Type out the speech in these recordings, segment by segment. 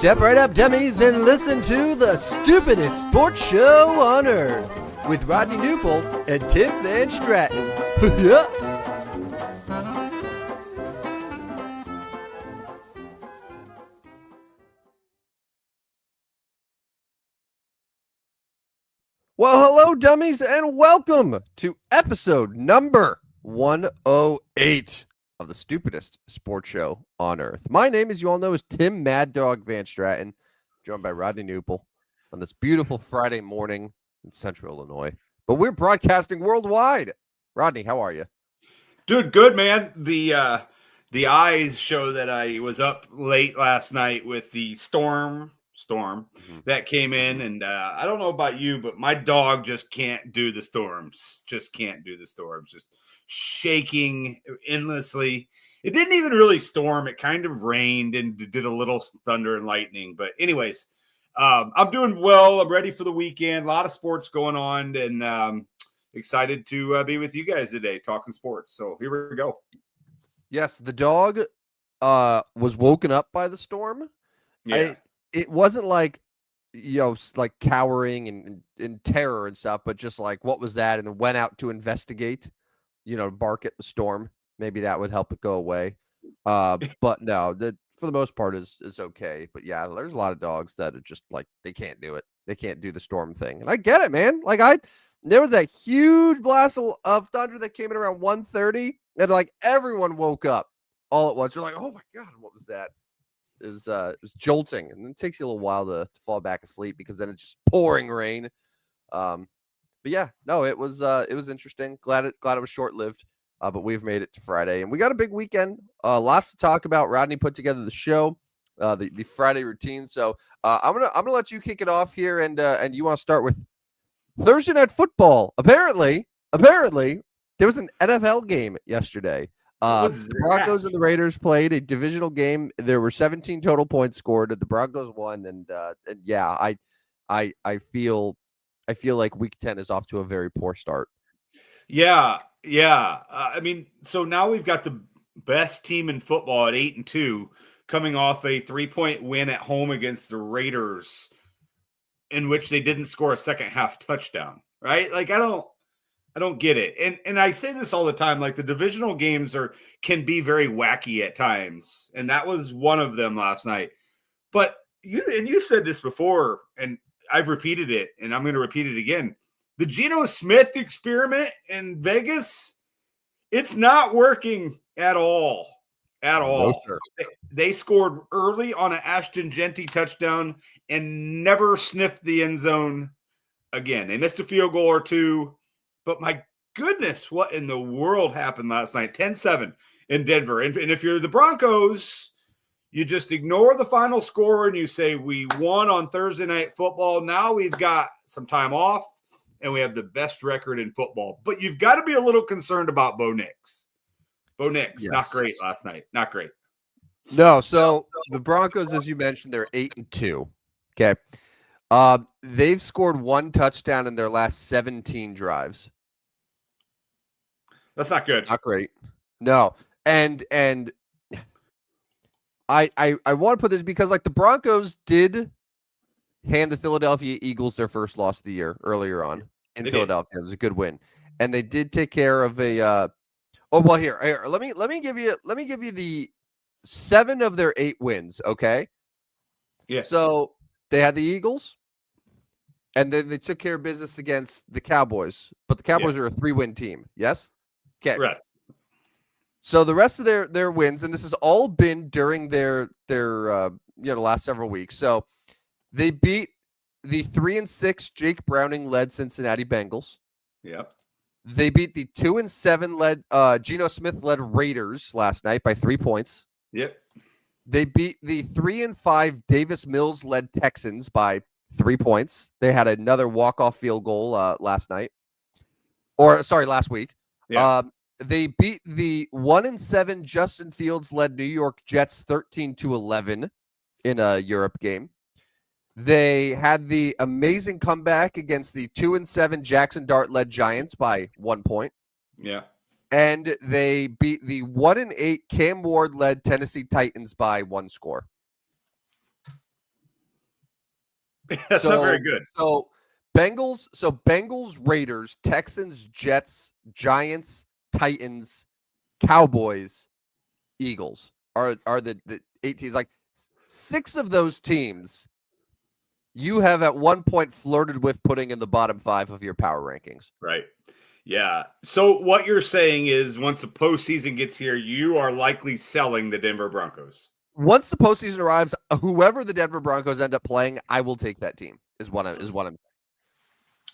Step right up, dummies, and listen to the stupidest sports show on earth with Rodney Newbold and Tim Van Stratton. Yeah. Well, hello, dummies, and welcome to episode number 108 of the stupidest sports show on earth. My name, as you all know, is Tim Mad Dog Van Stratton, joined by Rodney Newpol on this beautiful Friday morning in Central Illinois. But we're broadcasting worldwide. Rodney, how are you? Dude, good, man. The eyes show that I was up late last night with the storm that came in, and I don't know about you, but my dog just can't do the storms. Just shaking endlessly. It didn't even really storm. It kind of rained and did a little thunder and lightning. But anyways, I'm doing well. I'm ready for the weekend. A lot of sports going on, and excited to be with you guys today talking sports. So here we go. Yes, the dog was woken up by the storm. Yeah. It wasn't like, like cowering and in terror and stuff, but just like, what was that? And then went out to investigate, bark at the storm. Maybe that would help it go away. But no, for the most part is okay. But yeah, there's a lot of dogs that are just like, they can't do it. They can't do the storm thing. And I get it, man. There was a huge blast of thunder that came in around 1:30, and like everyone woke up all at once. You're like, oh my God, what was that? It was jolting, and it takes you a little while to fall back asleep because then it's just pouring rain. But yeah, no, it was interesting. Glad it was short-lived. But we've made it to Friday, and we got a big weekend. Lots to talk about. Rodney put together the show, the Friday routine. So I'm gonna let you kick it off here, and you want to start with Thursday Night Football. Apparently, there was an NFL game yesterday. The Broncos and the Raiders played a divisional game. There were 17 total points scored. The Broncos won, and yeah, I feel like Week 10 is off to a very poor start. Yeah. I mean, so now we've got the best team in football at 8-2, coming off a 3-point win at home against the Raiders, in which they didn't score a second half touchdown. Right? Like I don't get it. And I say this all the time, like the divisional games can be very wacky at times. And that was one of them last night. But you said this before, and I've repeated it, and I'm going to repeat it again. The Geno Smith experiment in Vegas, it's not working at all. At all. No, sir. They scored early on an Ashton Genty touchdown and never sniffed the end zone again. They missed a field goal or two. But my goodness, what in the world happened last night? 10-7 in Denver. And if you're the Broncos, you just ignore the final score and you say, we won on Thursday Night Football. Now we've got some time off and we have the best record in football. But you've got to be a little concerned about Bo Nix. Yes. Not great last night. Not great. No, so the Broncos, as you mentioned, they're 8-2. Okay. They've scored one touchdown in their last 17 drives. That's not good. Not great. No. And I want to put this because like the Broncos did hand the Philadelphia Eagles their first loss of the year earlier on in Philadelphia. It was a good win. And they did take care of a here, let me give you the 7 of their 8 wins, okay? Yeah. So they had the Eagles, and then they took care of business against the Cowboys. But the Cowboys are a 3-win team, yes? Okay. Yes. So the rest of their wins, and this has all been during their last several weeks. So they beat the 3-6 Jake Browning led Cincinnati Bengals. Yep. They beat the 2-7 led Geno Smith led Raiders last night by 3 points. Yep. They beat the 3-5 Davis Mills led Texans by 3 points. They had another walk-off field goal last week. Yeah. They beat the 1-7 Justin Fields led New York Jets 13-11 in a Europe game. They had the amazing comeback against the 2-7 Jackson Dart led Giants by 1 point. Yeah. And they beat the 1-8 Cam Ward led Tennessee Titans by 1 score. That's not very good. So Bengals, Raiders, Texans, Jets, Giants, Titans, Cowboys, Eagles are the 8 teams. Like 6 of those teams you have at one point flirted with putting in the bottom 5 of your power rankings. Right. Yeah. So what you're saying is once the postseason gets here, you are likely selling the Denver Broncos. Once the postseason arrives, whoever the Denver Broncos end up playing, I will take that team. Is what I'm saying.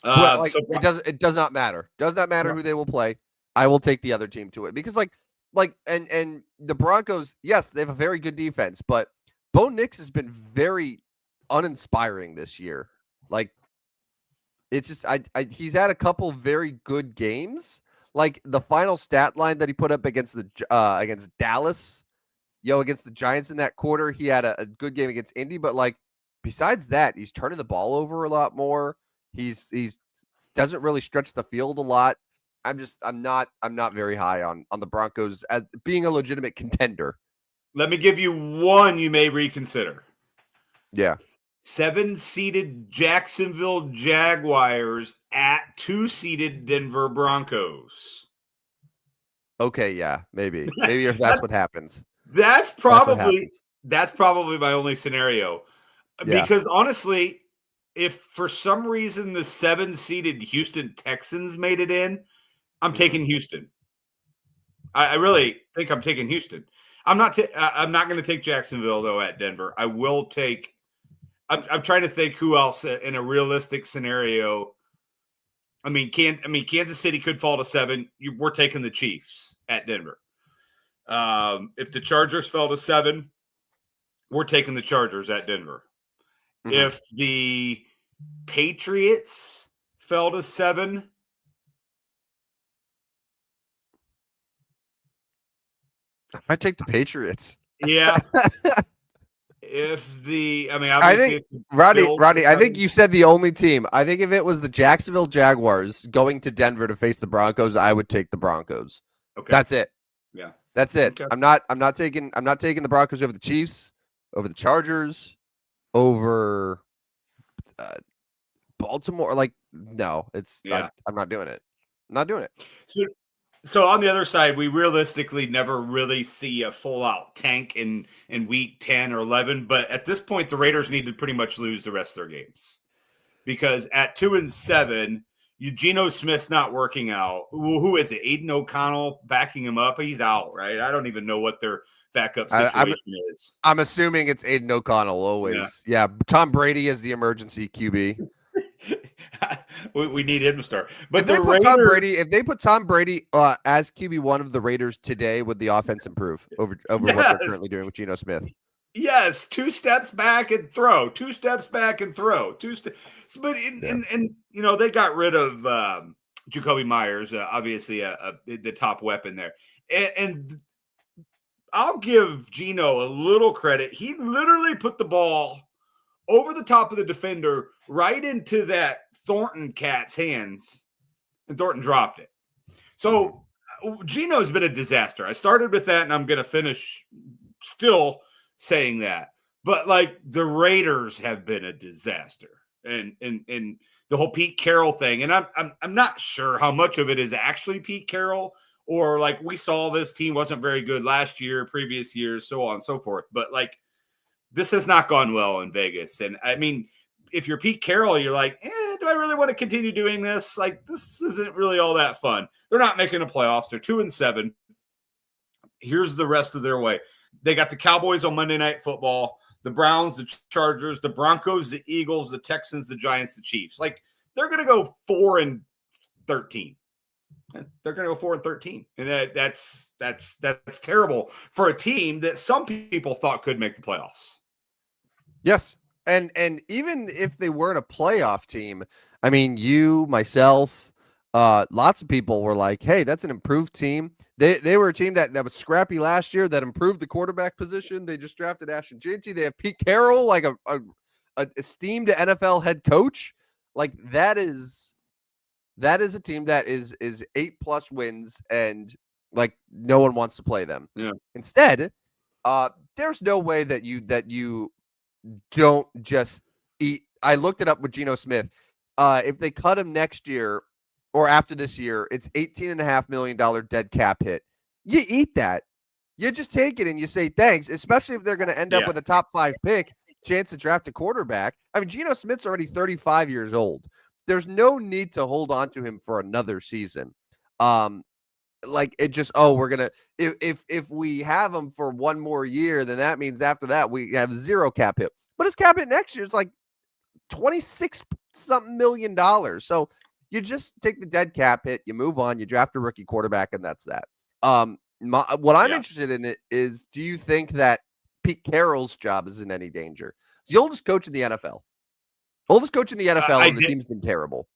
Well, like it does not matter. Does not matter who they will play. I will take the other team to it because and the Broncos, yes, they have a very good defense, but Bo Nix has been very uninspiring this year. Like it's just he's had a couple very good games. Like the final stat line that he put up against Dallas, against the Giants in that quarter, he had a good game against Indy, but like besides that, he's turning the ball over a lot more. He's doesn't really stretch the field a lot. I'm not very high on the Broncos as being a legitimate contender. Let me give you one you may reconsider. Yeah. 7-seeded Jacksonville Jaguars at 2-seeded Denver Broncos. Okay, yeah, maybe if that's what happens. That's probably my only scenario. Yeah. Because honestly, if for some reason the 7-seeded Houston Texans made it in, I'm taking Houston. I really think I'm taking Houston. I'm not going to take Jacksonville though at Denver. I will take. I'm trying to think who else in a realistic scenario. I mean, Kansas City could fall to 7. We're taking the Chiefs at Denver. If the Chargers fell to 7, we're taking the Chargers at Denver. Mm-hmm. If the Patriots fell to 7, I take the Patriots. Yeah. I think Rodney, I think you said the only team. I think if it was the Jacksonville Jaguars going to Denver to face the Broncos, I would take the Broncos. Okay. That's it. Yeah. That's it. Okay. I'm not taking the Broncos over the Chiefs, over the Chargers, over Baltimore. Like, no, I'm not doing it. I'm not doing it. So on the other side, we realistically never really see a full-out tank in week 10 or 11. But at this point, the Raiders need to pretty much lose the rest of their games. Because at 2-7, Geno Smith's not working out. Who is it? Aiden O'Connell backing him up? He's out, right? I don't even know what their backup situation is. I'm assuming it's Aiden O'Connell always. Yeah. Tom Brady is the emergency QB. We need him to start. But if they put Tom Brady as QB1 of the Raiders today, would the offense improve over what they're currently doing with Geno Smith? Yes, 2 steps back and throw. 2 steps back and throw. But they got rid of Jacoby Myers, obviously the top weapon there, and I'll give Geno a little credit. He literally put the ball over the top of the defender, right into that Thornton cat's hands, and Thornton dropped it. So Geno's been a disaster. I started with that, and I'm going to finish still saying that. But like the Raiders have been a disaster, and the whole Pete Carroll thing. And I'm not sure how much of it is actually Pete Carroll, or like we saw this team wasn't very good last year, previous years, so on and so forth. But like this has not gone well in Vegas, and I mean, if you're Pete Carroll, you're like, do I really want to continue doing this? Like, this isn't really all that fun. They're not making the playoffs. They're 2-7. Here's the rest of their way. They got the Cowboys on Monday Night Football, the Browns, the Chargers, the Broncos, the Eagles, the Texans, the Giants, the Chiefs. Like, they're going to go 4-13. They're going to go 4-13. And that's terrible for a team that some people thought could make the playoffs. Yes. And even if they weren't a playoff team, I mean, you, myself, lots of people were like, hey, that's an improved team. They were a team that was scrappy last year, that improved the quarterback position. They just drafted Ashton Jeanty. They have Pete Carroll, like a esteemed NFL head coach. Like that is a team that is 8+ wins, and like no one wants to play them. Yeah. Instead, there's no way that you don't just eat I looked it up with Geno Smith. If they cut him next year or after this year, it's $18.5 million dead cap hit. You eat that. You just take it and you say thanks, especially if they're going to end up with a top 5 pick, chance to draft a quarterback. I mean, Geno Smith's already 35 years old. There's no need to hold on to him for another season. Like it just, we're going to, if we have him for one more year, then that means after that we have 0 cap hit. But his cap hit next year is like 26 something million dollars. So you just take the dead cap hit, you move on, you draft a rookie quarterback, and that's that. What I'm interested in is, do you think that Pete Carroll's job is in any danger? He's the oldest coach in the NFL. Oldest coach in the NFL, and the team's been terrible.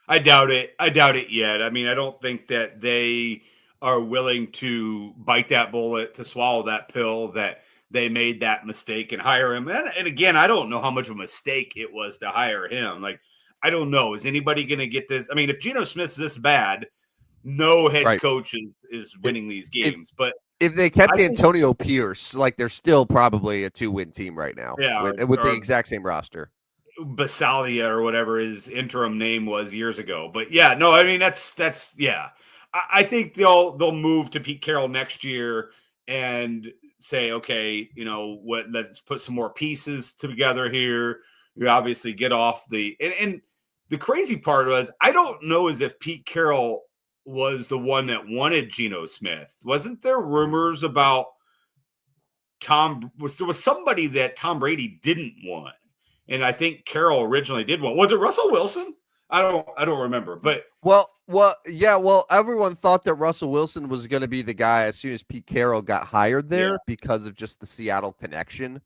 I doubt it. I doubt it yet. I mean, I don't think that they are willing to bite that bullet, to swallow that pill, that they made that mistake and hire him. And again, I don't know how much of a mistake it was to hire him. Like, I don't know. Is anybody going to get this? I mean, if Geno Smith's this bad, no head coach is winning these games. But if they kept Antonio Pierce, like, they're still probably a 2-win team right now. Yeah, with the exact same roster. Basalia or whatever his interim name was years ago. But yeah, no, I mean that's yeah. I think they'll move to Pete Carroll next year and say, okay, you know what, let's put some more pieces together here. You obviously get off and the crazy part was, I don't know as if Pete Carroll was the one that wanted Geno Smith. Wasn't there rumors about there was somebody that Tom Brady didn't want? And I think Carroll originally did one. Was it Russell Wilson? I don't remember. But well, everyone thought that Russell Wilson was going to be the guy as soon as Pete Carroll got hired there because of just the Seattle connection.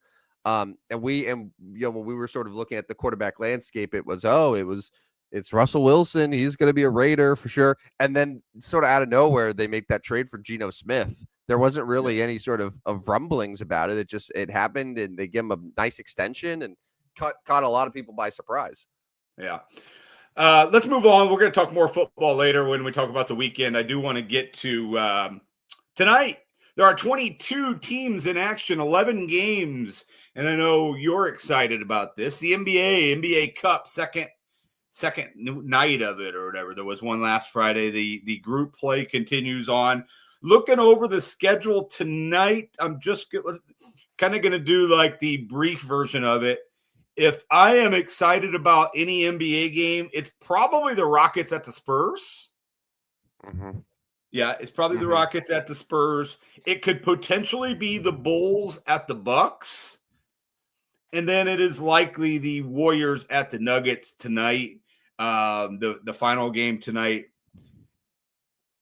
And when we were sort of looking at the quarterback landscape, it's Russell Wilson. He's going to be a Raider for sure. And then sort of out of nowhere, they make that trade for Geno Smith. There wasn't really any sort of rumblings about it. It happened, and they give him a nice extension and caught a lot of people by surprise. Yeah. Let's move on. We're going to talk more football later when we talk about the weekend. I do want to get to tonight. There are 22 teams in action, 11 games, and I know you're excited about this. The NBA Cup, second night of it or whatever. There was one last Friday. The group play continues on. Looking over the schedule tonight, I'm just kind of going to do like the brief version of it. If I am excited about any NBA game, it's probably the Rockets at the Spurs. Mm-hmm. Yeah, it's probably the Rockets at the Spurs. It could potentially be the Bulls at the Bucks. And then it is likely the Warriors at the Nuggets tonight, the final game tonight.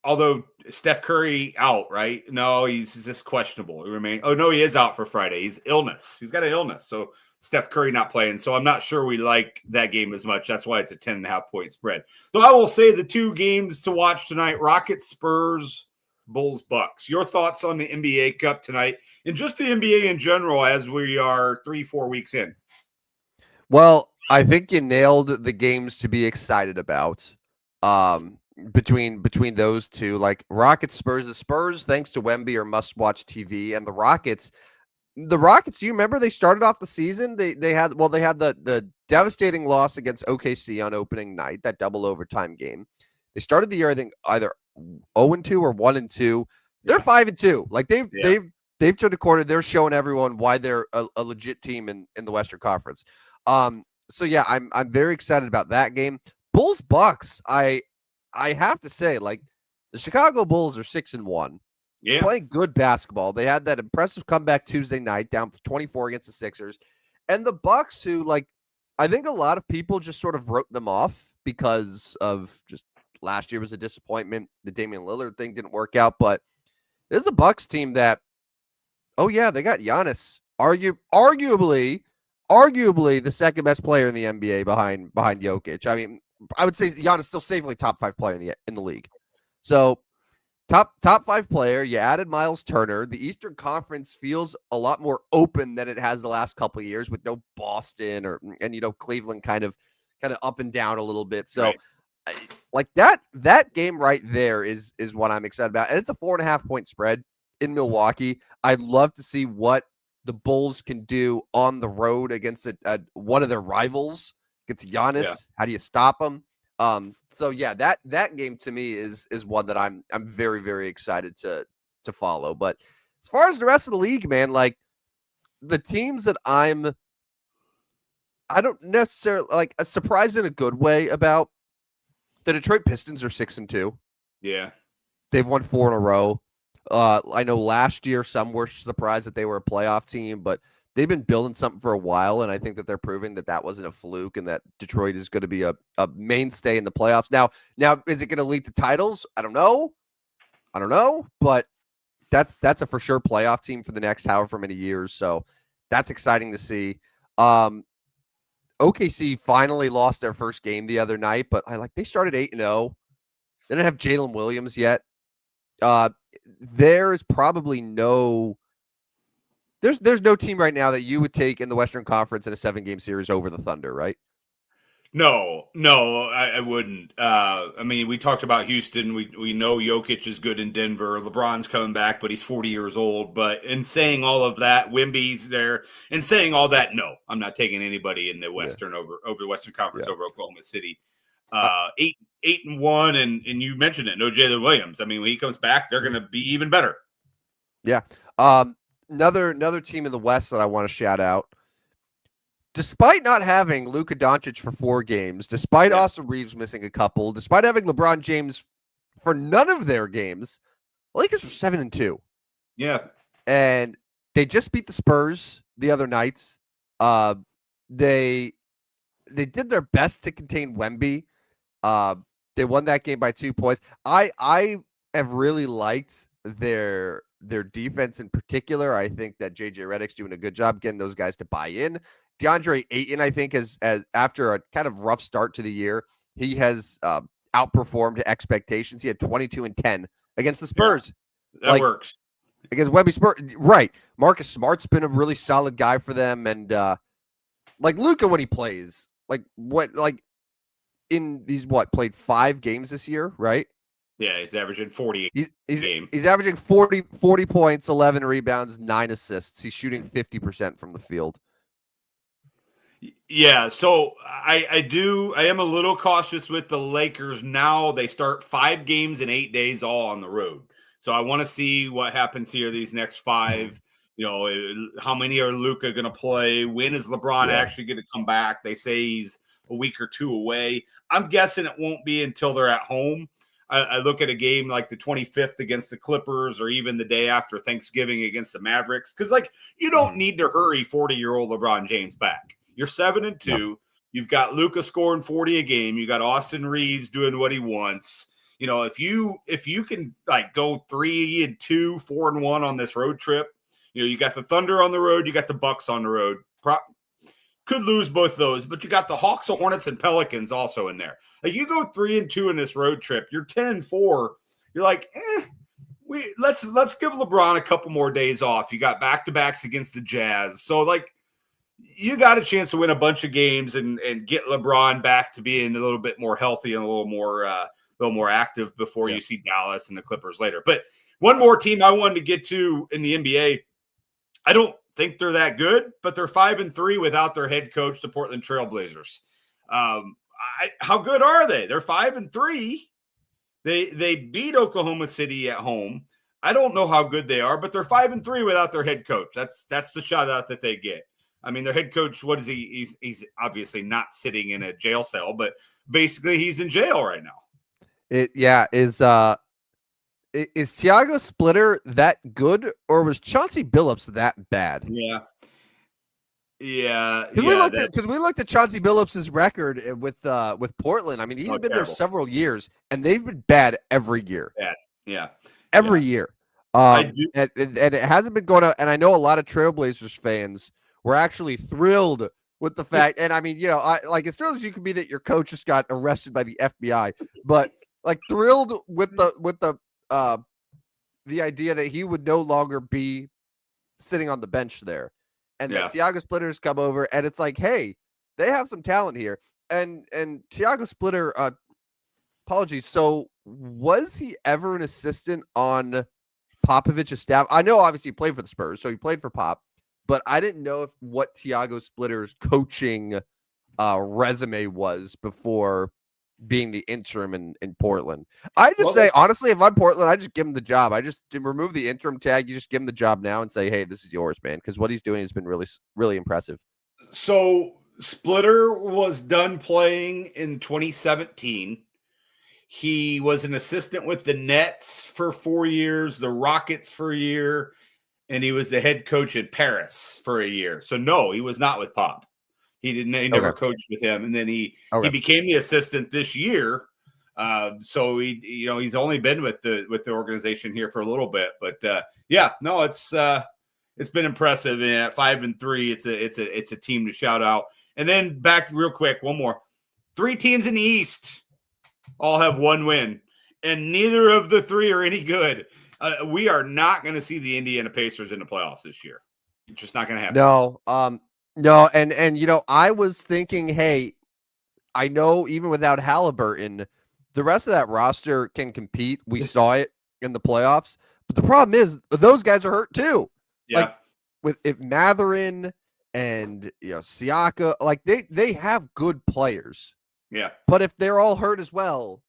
Although Steph Curry out, right? No, he's just questionable. He is out for Friday. He's got an illness. So Steph Curry not playing. So I'm not sure we like that game as much. That's why it's a 10.5 point spread. So I will say the two games to watch tonight: Rockets, Spurs, Bulls, Bucks. Your thoughts on the NBA Cup tonight and just the NBA in general as we are 3-4 weeks in? Well, I think you nailed the games to be excited about. Between those two, like Rockets, Spurs. The Spurs, thanks to Wemby, are must-watch TV, and the Rockets. Do you remember they started off the season? They had the devastating loss against OKC on opening night, that double overtime game. They started the year, I think, either 0-2 or 1-2. They're 5-2. Like they've turned a corner. They're showing everyone why they're a legit team in the Western Conference. So yeah, I'm very excited about that game. Bulls Bucks. I have to say, like, the Chicago Bulls are 6-1. Yeah. Playing good basketball. They had that impressive comeback Tuesday night, down 24 against the Sixers. And the Bucks, who, like, I think a lot of people just sort of wrote them off because of just last year was a disappointment. The Damian Lillard thing didn't work out, but there's a Bucks team that, they got Giannis, arguably the second best player in the NBA behind Jokic. I mean, I would say Giannis still safely top 5 player in the league. So top 5 player. You added Miles Turner. The Eastern Conference feels a lot more open than it has the last couple of years, with no Boston and Cleveland kind of up and down a little bit. So like that game right there is what I'm excited about. And it's a 4.5 point spread in Milwaukee. I'd love to see what the Bulls can do on the road against one of their rivals, against Giannis. Yeah. How do you stop them? So yeah, that game to me is one that I'm very, very excited to follow. But as far as the rest of the league, man, like the teams that I don't necessarily like a surprise in a good way about the Detroit Pistons are 6-2. Yeah. They've won 4 in a row. I know last year some were surprised that they were a playoff team, but they've been building something for a while, and I think that they're proving that that wasn't a fluke and that Detroit is going to be a mainstay in the playoffs. Now, is it going to lead to titles? I don't know, but that's a for sure playoff team for the next however many years. So that's exciting to see. OKC finally lost their first game the other night, but they started 8-0. They didn't have Jalen Williams yet. There's probably there's no team right now that you would take in the Western Conference in a 7-game series over the Thunder, right? No, I wouldn't. I mean, we talked about Houston. We know Jokic is good in Denver. LeBron's coming back, but he's 40 years old. But in saying all of that, Wemby's there. In saying all that, no, I'm not taking anybody in the Western over the Western Conference over Oklahoma City. 8-1, and you mentioned it. No Jalen Williams. I mean, when he comes back, they're going to be even better. Yeah. Another team in the West that I want to shout out. Despite not having Luka Doncic for 4 games, despite Austin Reeves missing a couple, despite having LeBron James for none of their games, the Lakers are 7-2. Yeah. And they just beat the Spurs the other nights. They did their best to contain Wemby. They won that game by 2 points. I have really liked their defense in particular. I think that JJ Redick's doing a good job getting those guys to buy in. DeAndre Ayton, I think, as after a kind of rough start to the year, he has outperformed expectations. He had 22 and 10 against the Spurs. Yeah, that works. Against Wemby Spurs. Right. Marcus Smart's been a really solid guy for them. And Luka when he plays, played 5 games this year, right? Yeah, he's averaging 40 He's averaging 40 points, 11 rebounds, 9 assists. He's shooting 50% from the field. Yeah, so I am a little cautious with the Lakers now. They start 5 games in 8 days all on the road. So I want to see what happens here these next 5. You know, how many are Luka going to play? When is LeBron actually going to come back? They say he's a week or 2 away. I'm guessing it won't be until they're at home. I look at a game like the 25th against the Clippers or even the day after Thanksgiving against the Mavericks. Because, you don't need to hurry 40-year-old LeBron James back. You're 7-2. Yep. You've got Luka scoring 40 a game. You got Austin Reeves doing what he wants. You know, if you can go 3-2, 4-1 on this road trip, you got the Thunder on the road, you got the Bucks on the road. Could lose both those, but you got the Hawks, the Hornets, and Pelicans also in there. You go 3-2 in this road trip. You're 10-4. You're let's give LeBron a couple more days off. You got back-to-backs against the Jazz, so you got a chance to win a bunch of games and get LeBron back to being a little bit more healthy and a little more active before you see Dallas and the Clippers later. But one more team I wanted to get to in the NBA. I don't think they're that good, but they're 5-3 without their head coach, the Portland Trail Blazers. How good are they? They're 5-3. They beat Oklahoma City at home. I don't know how good they are, but they're 5-3 without their head coach. That's the shout out that they get. I mean, their head coach, what is he? He's obviously not sitting in a jail cell, but basically he's in jail right now. Is Thiago Splitter that good, or was Chauncey Billups that bad? Yeah. Because we looked at Chauncey Billups' record with Portland. I mean, he's been there several years, and they've been bad every year. Every year. And it hasn't been going out. And I know a lot of Trailblazers fans were actually thrilled with the fact. And I mean, as thrilled as you can be that your coach just got arrested by the FBI, but thrilled with the idea that he would no longer be sitting on the bench there, and that Thiago Splitter's come over, and it's hey, they have some talent here, and Thiago Splitter. Apologies. So, was he ever an assistant on Popovich's staff? I know, obviously, he played for the Spurs, so he played for Pop. but I didn't know what Tiago Splitter's coaching resume was before being the interim in Portland. I just say, honestly, if I'm Portland, I just give him the job. I just remove the interim tag. You just give him the job now and say, hey, this is yours, man. Because what he's doing has been really, really impressive. So Splitter was done playing in 2017. He was an assistant with the Nets for 4 years, the Rockets for a year, and he was the head coach at Paris for a year. So no, he was not with Pop. He never coached with him, and then he became the assistant this year. So he's only been with the organization here for a little bit, but it's been impressive. And at 5-3, it's a team to shout out. And then back real quick, one more. 3 teams in the East all have 1 win, and neither of the 3 are any good. We are not going to see the Indiana Pacers in the playoffs this year. It's just not going to happen. No, and I was thinking, hey, I know even without Halliburton, the rest of that roster can compete. We saw it in the playoffs, but the problem is those guys are hurt too. Yeah, like if Matherin and Siaka, like they have good players. Yeah, but if they're all hurt as well,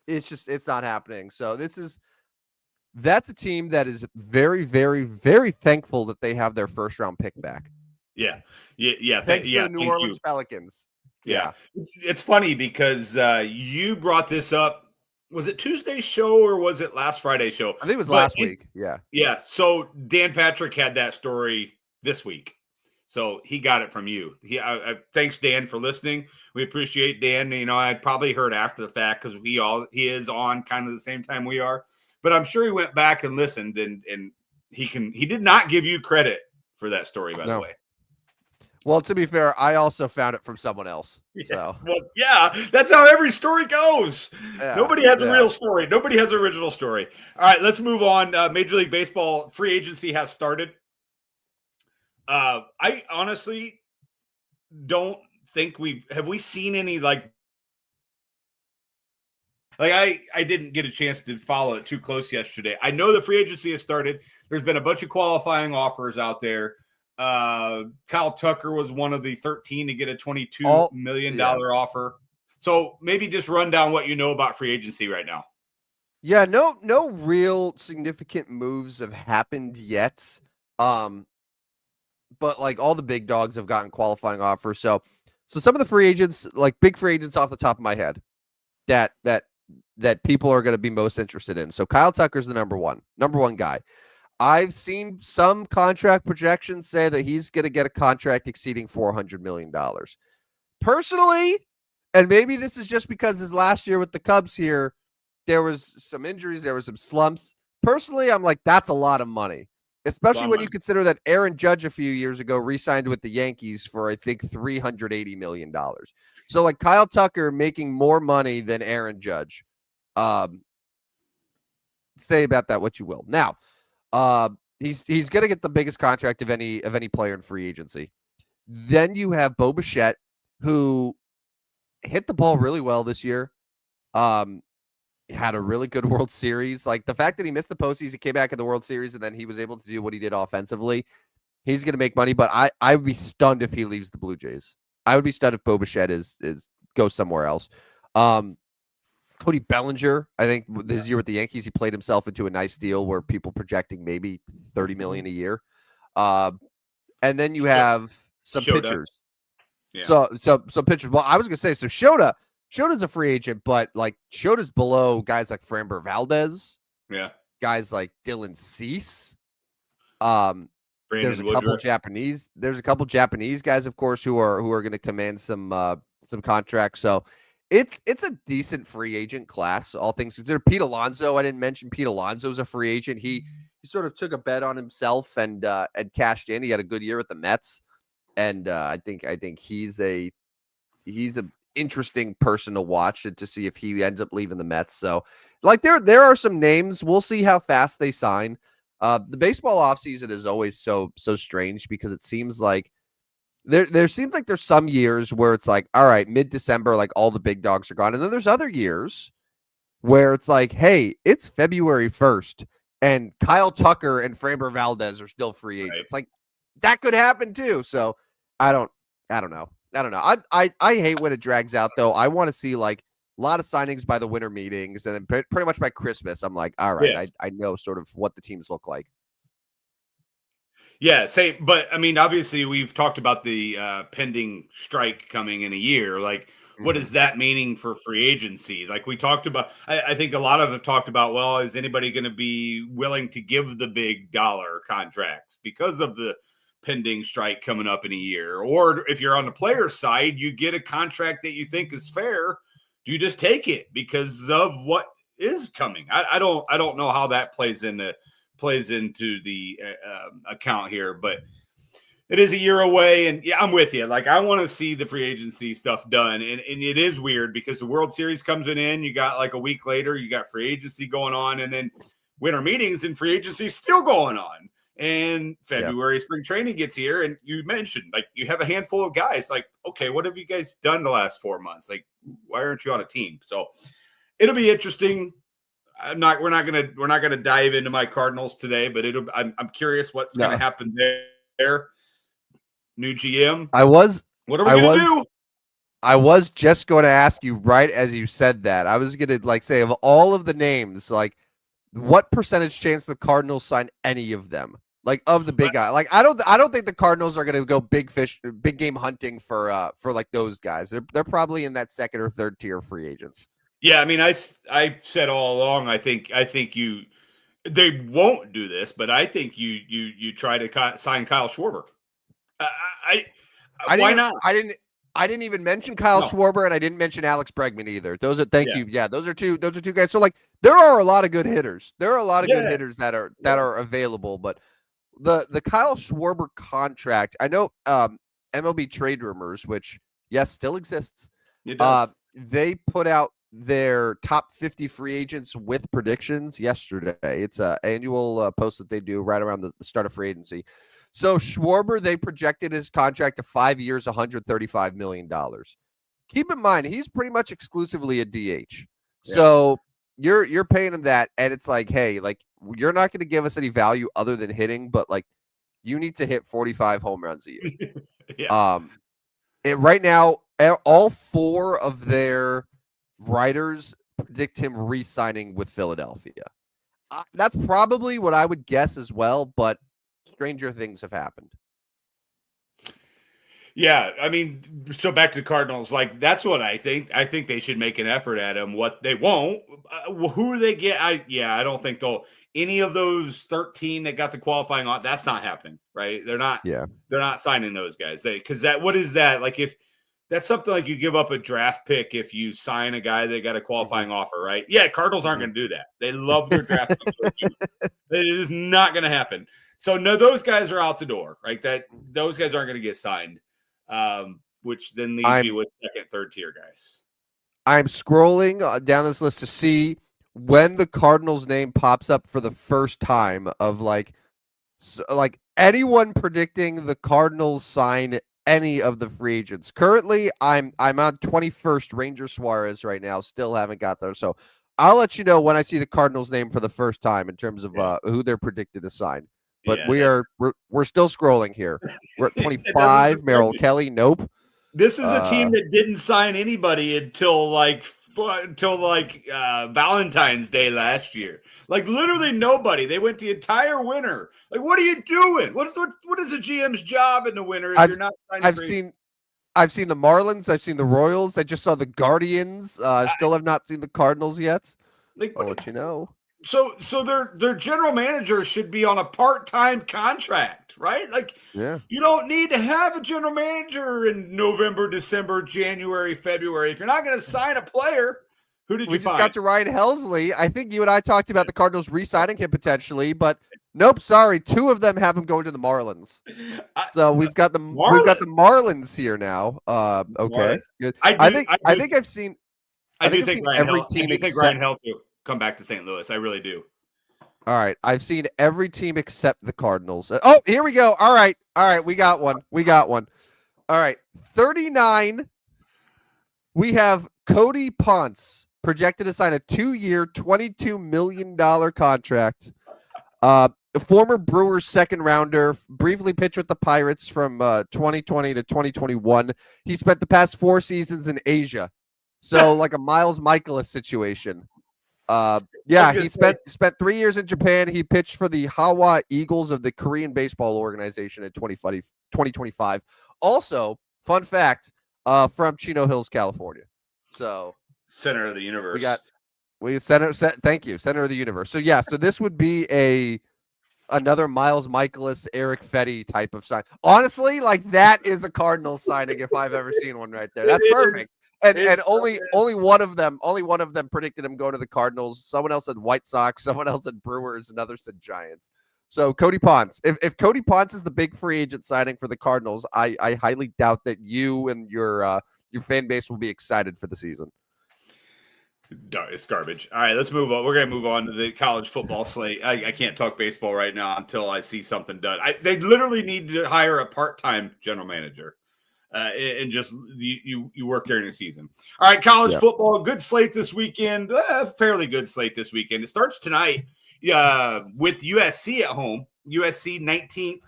it's not happening. So that's a team that is very, very, very thankful that they have their first round pick back. Yeah. Thanks to the New Orleans Pelicans. Yeah. It's funny because you brought this up. Was it Tuesday's show or was it last Friday's show? I think it was last week. Yeah. Yeah. So Dan Patrick had that story this week. So he got it from you. Thanks, Dan, for listening. We appreciate Dan. I'd probably heard after the fact because he is on kind of the same time we are. But I'm sure he went back and listened, and he did not give you credit for that story, by the way. Well, to be fair, I also found it from someone else. Yeah. So. Well, yeah, that's how every story goes. Yeah, nobody has a real story. Nobody has an original story. All right, let's move on. Major League Baseball free agency has started. I honestly don't think we seen any I didn't get a chance to follow it too close yesterday. I know the free agency has started. There's been a bunch of qualifying offers out there. Kyle Tucker was one of the 13 to get a $22 million offer. So maybe just run down what you know about free agency right now. Yeah, no real significant moves have happened yet. But all the big dogs have gotten qualifying offers. So some of the free agents, big free agents off the top of my head that people are going to be most interested in. So Kyle Tucker's the number one guy. I've seen some contract projections say that he's going to get a contract exceeding $400 million. Personally, and maybe this is just because his last year with the Cubs here, there was some injuries, there was some slumps. Personally, I'm like, that's a lot of money, especially when you consider that Aaron Judge a few years ago re-signed with the Yankees for, I think, $380 million. So, Kyle Tucker making more money than Aaron Judge. Say about that what you will. Now, he's going to get the biggest contract of any player in free agency. Then you have Bo Bichette, who hit the ball really well this year. Had a really good World Series. The fact that he missed the postseason, came back in the World Series, and then he was able to do what he did offensively. He's going to make money, but I would be stunned if he leaves the Blue Jays. I would be stunned if Bo Bichette goes somewhere else. Cody Bellinger, I think this year with the Yankees, he played himself into a nice deal where people projecting maybe $30 million a year. And then you have some pitchers. Yeah. So pitchers. Well, I was gonna say, so Shota's a free agent, but Shota's below guys like Framber Valdez. Yeah. Guys like Dylan Cease. There's a couple Japanese guys, of course, who are going to command some contracts. So it's a decent free agent class, all things considered. Pete Alonso, I didn't mention Pete Alonso's a free agent. He sort of took a bet on himself and cashed in. He had a good year with the Mets, and I think he's a interesting person to watch and to see if he ends up leaving the Mets. So there are some names. We'll see how fast they sign. The baseball offseason is always so strange because it seems like there seems like there's some years where it's all right, mid-December, all the big dogs are gone. And then there's other years where it's hey, it's February 1st and Kyle Tucker and Framber Valdez are still free agents. Right. that could happen too. So I don't know. I hate when it drags out though. I want to see like a lot of signings by the winter meetings, and then pretty much by Christmas, I'm like, all right, Yes. I know sort of what the teams look like. Yeah, same. But I mean, obviously, we've talked about the pending strike coming in a year. Like, what Mm-hmm. is that meaning for free agency? Like we talked about, I think a lot of have talked about. Well, is anybody going to be willing to give the big dollar contracts because of the pending strike coming up in a year? Or if you're on the player side, you get a contract that you think is fair. Do you just take it because of what is coming? I don't know how that plays into the account here, but it is a year away. And yeah, I'm with you. Like, I want to see the free agency stuff done. And it is weird because the World Series comes in, you got like a week later, you got free agency going on, and then winter meetings and free agency still going on. And February spring training gets here, and you mentioned like you have a handful of guys. Like, okay, what have you guys done the last 4 months? Like, why aren't you on a team? So it'll be interesting. We're not gonna dive into my Cardinals today, but I'm curious what's gonna happen there. New GM. What are we gonna do? I was just going to ask you right as you said that. I was going to like say of all of the names, like what percentage chance the Cardinals sign any of them? Like of the big guy. Like I don't think the Cardinals are going to go big game hunting for like those guys. They're probably in that second or third tier free agents. Yeah, I mean, I said all along. I think they won't do this, but I think you try to sign Kyle Schwarber. Why not? I didn't even mention Kyle Schwarber, and I didn't mention Alex Bregman either. Those are you. Yeah, those are two guys. So like there are a lot of good hitters. There are a lot of good hitters that are available, but the Kyle Schwarber contract, I know MLB Trade Rumors, which yes, still exists. It does. They put out their top 50 free agents with predictions yesterday. It's an annual post that they do right around the start of free agency. So Schwarber, they projected his contract to 5 years, $135 million. Keep in mind, he's pretty much exclusively a DH. So you're paying him that, and it's like, hey, like you're not going to give us any value other than hitting, but like you need to hit 45 home runs a year. Right now, all four of their writers predict him re-signing with Philadelphia. That's probably what I would guess as well, but stranger things have happened. Yeah, I mean, so back to Cardinals, like that's what I think. I think they should make an effort at him. What they won't, who do they get? I don't think they'll. Any of those 13 that got the qualifying on, that's not happening, right? They're not. Yeah, they're not signing those guys. Because what is that? Like if that's something like you give up a draft pick if you sign a guy that got a qualifying offer, right? Yeah, Cardinals aren't going to do that. They love their draft picks. It is not going to happen. So no, those guys are out the door, right? Those guys aren't going to get signed. Which then leaves you with second, third tier guys. I'm scrolling down this list to see when the Cardinals name pops up for the first time of like anyone predicting the Cardinals sign any of the free agents. Currently, I'm on 21st Ranger Suarez right now. Still haven't got there. So I'll let you know when I see the Cardinals name for the first time in terms of who they're predicted to sign. But we're still scrolling here. We're at 25. Merrill Kelly, nope. This is a team that didn't sign anybody until Valentine's Day last year. Like literally nobody. They went the entire winter. Like, what are you doing? What is a GM's job in the winter if you're not signing? I've seen the Marlins. I've seen the Royals. I just saw the Guardians. Still have not seen the Cardinals yet. I'll let you know. So their general manager should be on a part-time contract, right? Like, you don't need to have a general manager in November, December, January, February. If you're not going to sign a player, who did you find? We just got to Ryan Helsley. I think you and I talked about the Cardinals re-signing him potentially, but nope, sorry. Two of them have him going to the Marlins. So we've got the Marlins here now. Okay, good. I think I've seen. I do think Ryan Helsley come back to St. Louis. I really do. All right. I've seen every team except the Cardinals. Oh, here we go. All right. We got one. All right. 39. We have Cody Ponce projected to sign a 2-year, $22 million contract. a former Brewers second rounder, briefly pitched with the Pirates from 2020 to 2021. He spent the past 4 seasons in Asia. So like a Miles Michaelis situation. He spent 3 years in Japan. He pitched for the Hawa Eagles of the Korean Baseball Organization in 2025. Also, fun fact, from Chino Hills, California. So center of the universe. Thank you, center of the universe. So yeah, so this would be another Miles Michaelis, Eric Fetty type of sign. Honestly, like that is a Cardinals signing if I've ever seen one right there. That's perfect. And only one of them predicted him going to the Cardinals. Someone else said White Sox, someone else said Brewers, another said Giants. So Cody Ponce. If Cody Ponce is the big free agent signing for the Cardinals, I highly doubt that you and your fan base will be excited for the season. It's garbage. All right, let's move on. We're going to move on to the college football slate. I can't talk baseball right now until I see something done. They literally need to hire a part-time general manager and just you work during the season. All right, college football, good slate this weekend. Fairly good slate this weekend. It starts tonight with USC at home. USC 19th.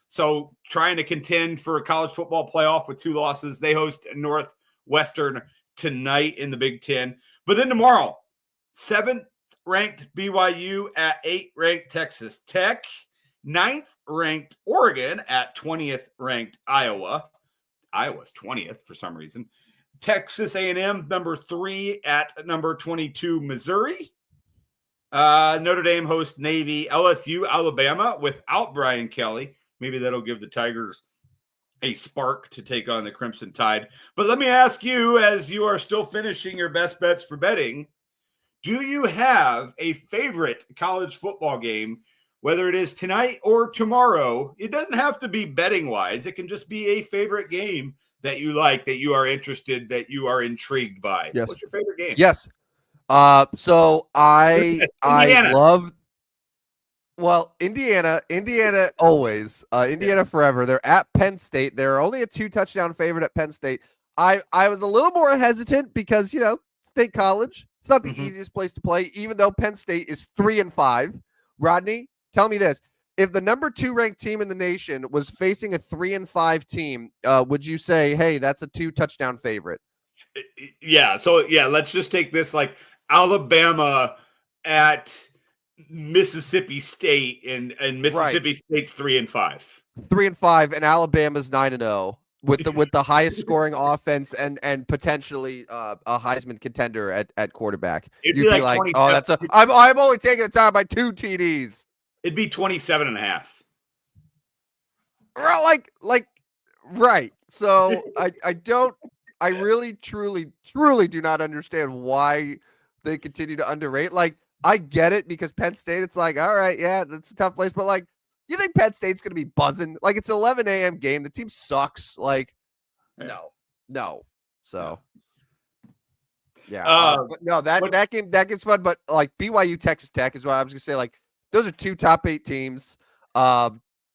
So trying to contend for a college football playoff with 2 losses. They host Northwestern tonight in the Big Ten. But then tomorrow, 7th ranked BYU at 8th ranked Texas Tech, 9th ranked Oregon at 20th ranked Iowa. Iowa's 20th for some reason. Texas A&M number 3 at number 22 Missouri. Notre Dame hosts Navy. LSU Alabama without Brian Kelly. Maybe that'll give the Tigers a spark to take on the Crimson Tide. But let me ask you, as you are still finishing your best bets for betting, do you have a favorite college football game, whether it is tonight or tomorrow? It doesn't have to be betting wise. It can just be a favorite game that you like, that you are interested, that you are intrigued by. Yes. What's your favorite game? Yes. So I love. Well, Indiana always, Indiana forever. They're at Penn State. They're only a 2-touchdown favorite at Penn State. I was a little more hesitant because, State College, it's not the easiest place to play, even though Penn State is 3-5. Rodney, tell me this. If the number 2 ranked team in the nation was facing a 3-5 team, would you say, hey, that's a 2-touchdown favorite? Yeah. So, let's just take this like Alabama at Mississippi State and Mississippi State's 3-5. 3-5, and Alabama's 9-0 with the highest scoring offense and potentially a Heisman contender at quarterback. You'd be like, oh, that's I'm only taking the time by 2 TDs. It'd be 27.5. Right. So I really truly do not understand why they continue to underrate. Like, I get it because Penn State, it's like, all right, yeah, that's a tough place. But, like, you think Penn State's going to be buzzing? Like, it's an 11 a.m. game. The team sucks. Like, no. So, yeah. That game's fun. But, like, BYU, Texas Tech is what I was going to say. Like, those are 2 top 8 teams. BYU's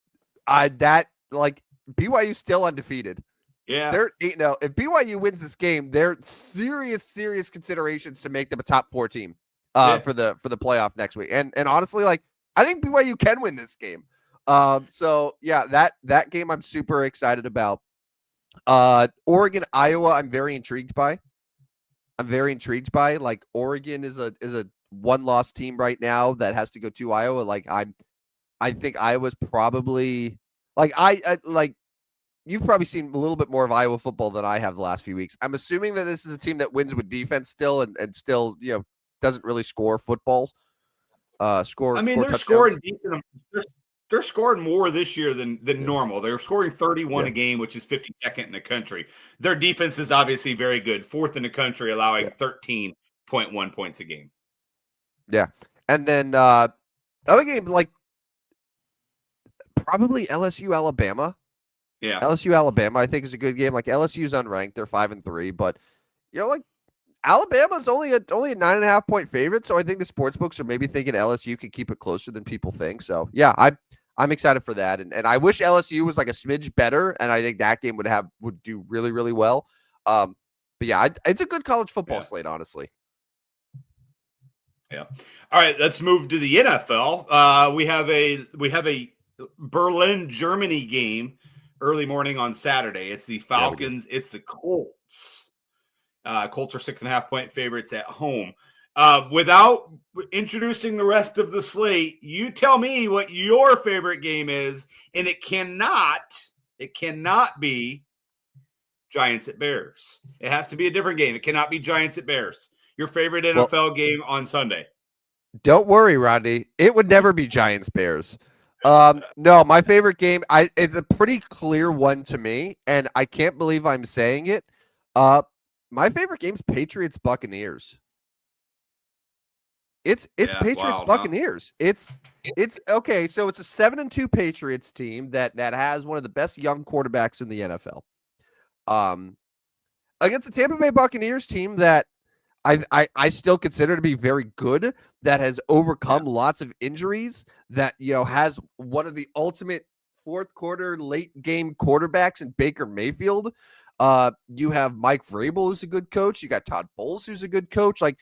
still undefeated. Yeah. They're 8-0. If BYU wins this game, they're serious considerations to make them a top 4 team. For the playoff next week. And honestly, like, I think BYU can win this game. So yeah, that game I'm super excited about. Oregon, Iowa, I'm very intrigued by. Like, Oregon is a 1-loss team right now that has to go to Iowa. Like, I think Iowa's probably like you've probably seen a little bit more of Iowa football than I have the last few weeks. I'm assuming that this is a team that wins with defense still and still, doesn't really score footballs. They're scoring decent. They're scoring more this year than normal. They're scoring 31 a game, which is 52nd in the country. Their defense is obviously very good, 4th in the country, allowing 13.1 points a game. Yeah, and then the other game, like, probably LSU, Alabama. Yeah, LSU, Alabama, I think is a good game. Like, LSU's unranked; they're 5-3, but like, Alabama's only a 9.5 point favorite, so I think the sports books are maybe thinking LSU can keep it closer than people think. So yeah, I'm excited for that, and I wish LSU was like a smidge better, and I think that game would do really, really well. But yeah, it's a good college football slate, honestly. Yeah. All right, let's move to the NFL. We have a Berlin, Germany game early morning on Saturday. It's the Falcons. It's the Colts. Colts are 6.5-point favorites at home. Without introducing the rest of the slate, you tell me what your favorite game is, and it cannot be Giants at Bears. It has to be a different game. It cannot be Giants at Bears. Your favorite NFL game on Sunday. Don't worry, Rodney. It would never be Giants Bears. No, my favorite game, it's a pretty clear one to me, and I can't believe I'm saying it. My favorite game's Patriots Buccaneers. It's Patriots Buccaneers. Huh? It's okay, so it's a 7-2 Patriots team that has one of the best young quarterbacks in the NFL. Against the Tampa Bay Buccaneers team that I still consider to be very good, that has overcome lots of injuries, that has one of the ultimate fourth quarter late game quarterbacks in Baker Mayfield. You have Mike Vrabel, who's a good coach. You got Todd Bowles, who's a good coach. Like,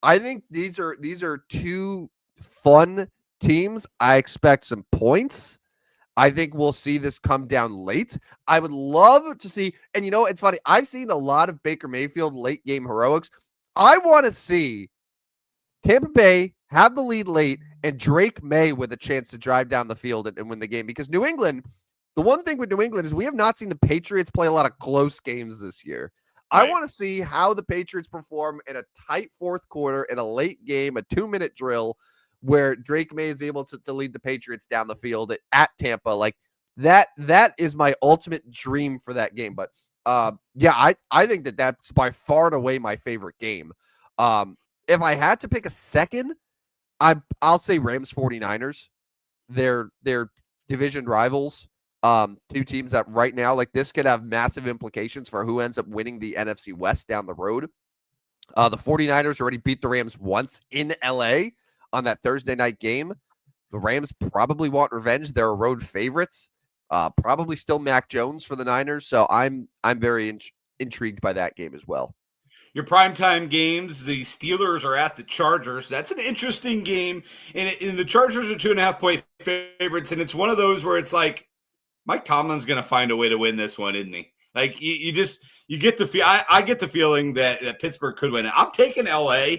I think these are two fun teams. I expect some points. I think we'll see this come down late. I would love to see, and it's funny. I've seen a lot of Baker Mayfield late game heroics. I want to see Tampa Bay have the lead late and Drake May with a chance to drive down the field and win the game, because New England, the one thing with New England is we have not seen the Patriots play a lot of close games this year. Right. I want to see how the Patriots perform in a tight fourth quarter, in a late game, a 2-minute drill where Drake May is able to lead the Patriots down the field at Tampa. Like that is my ultimate dream for that game. But I think that's by far and away my favorite game. If I had to pick a second, I'll say Rams 49ers. They're division rivals. Two teams that right now, like, this could have massive implications for who ends up winning the NFC West down the road. The 49ers already beat the Rams once in LA on that Thursday night game. The Rams probably want revenge. They're road favorites. Probably still Mac Jones for the Niners. So I'm very intrigued by that game as well. Your primetime games, the Steelers are at the Chargers. That's an interesting game. And the Chargers are 2.5-point favorites. And it's one of those where it's like, Mike Tomlin's going to find a way to win this one, isn't he? Like, you get the feel. I get the feeling that Pittsburgh could win it. I'm taking LA,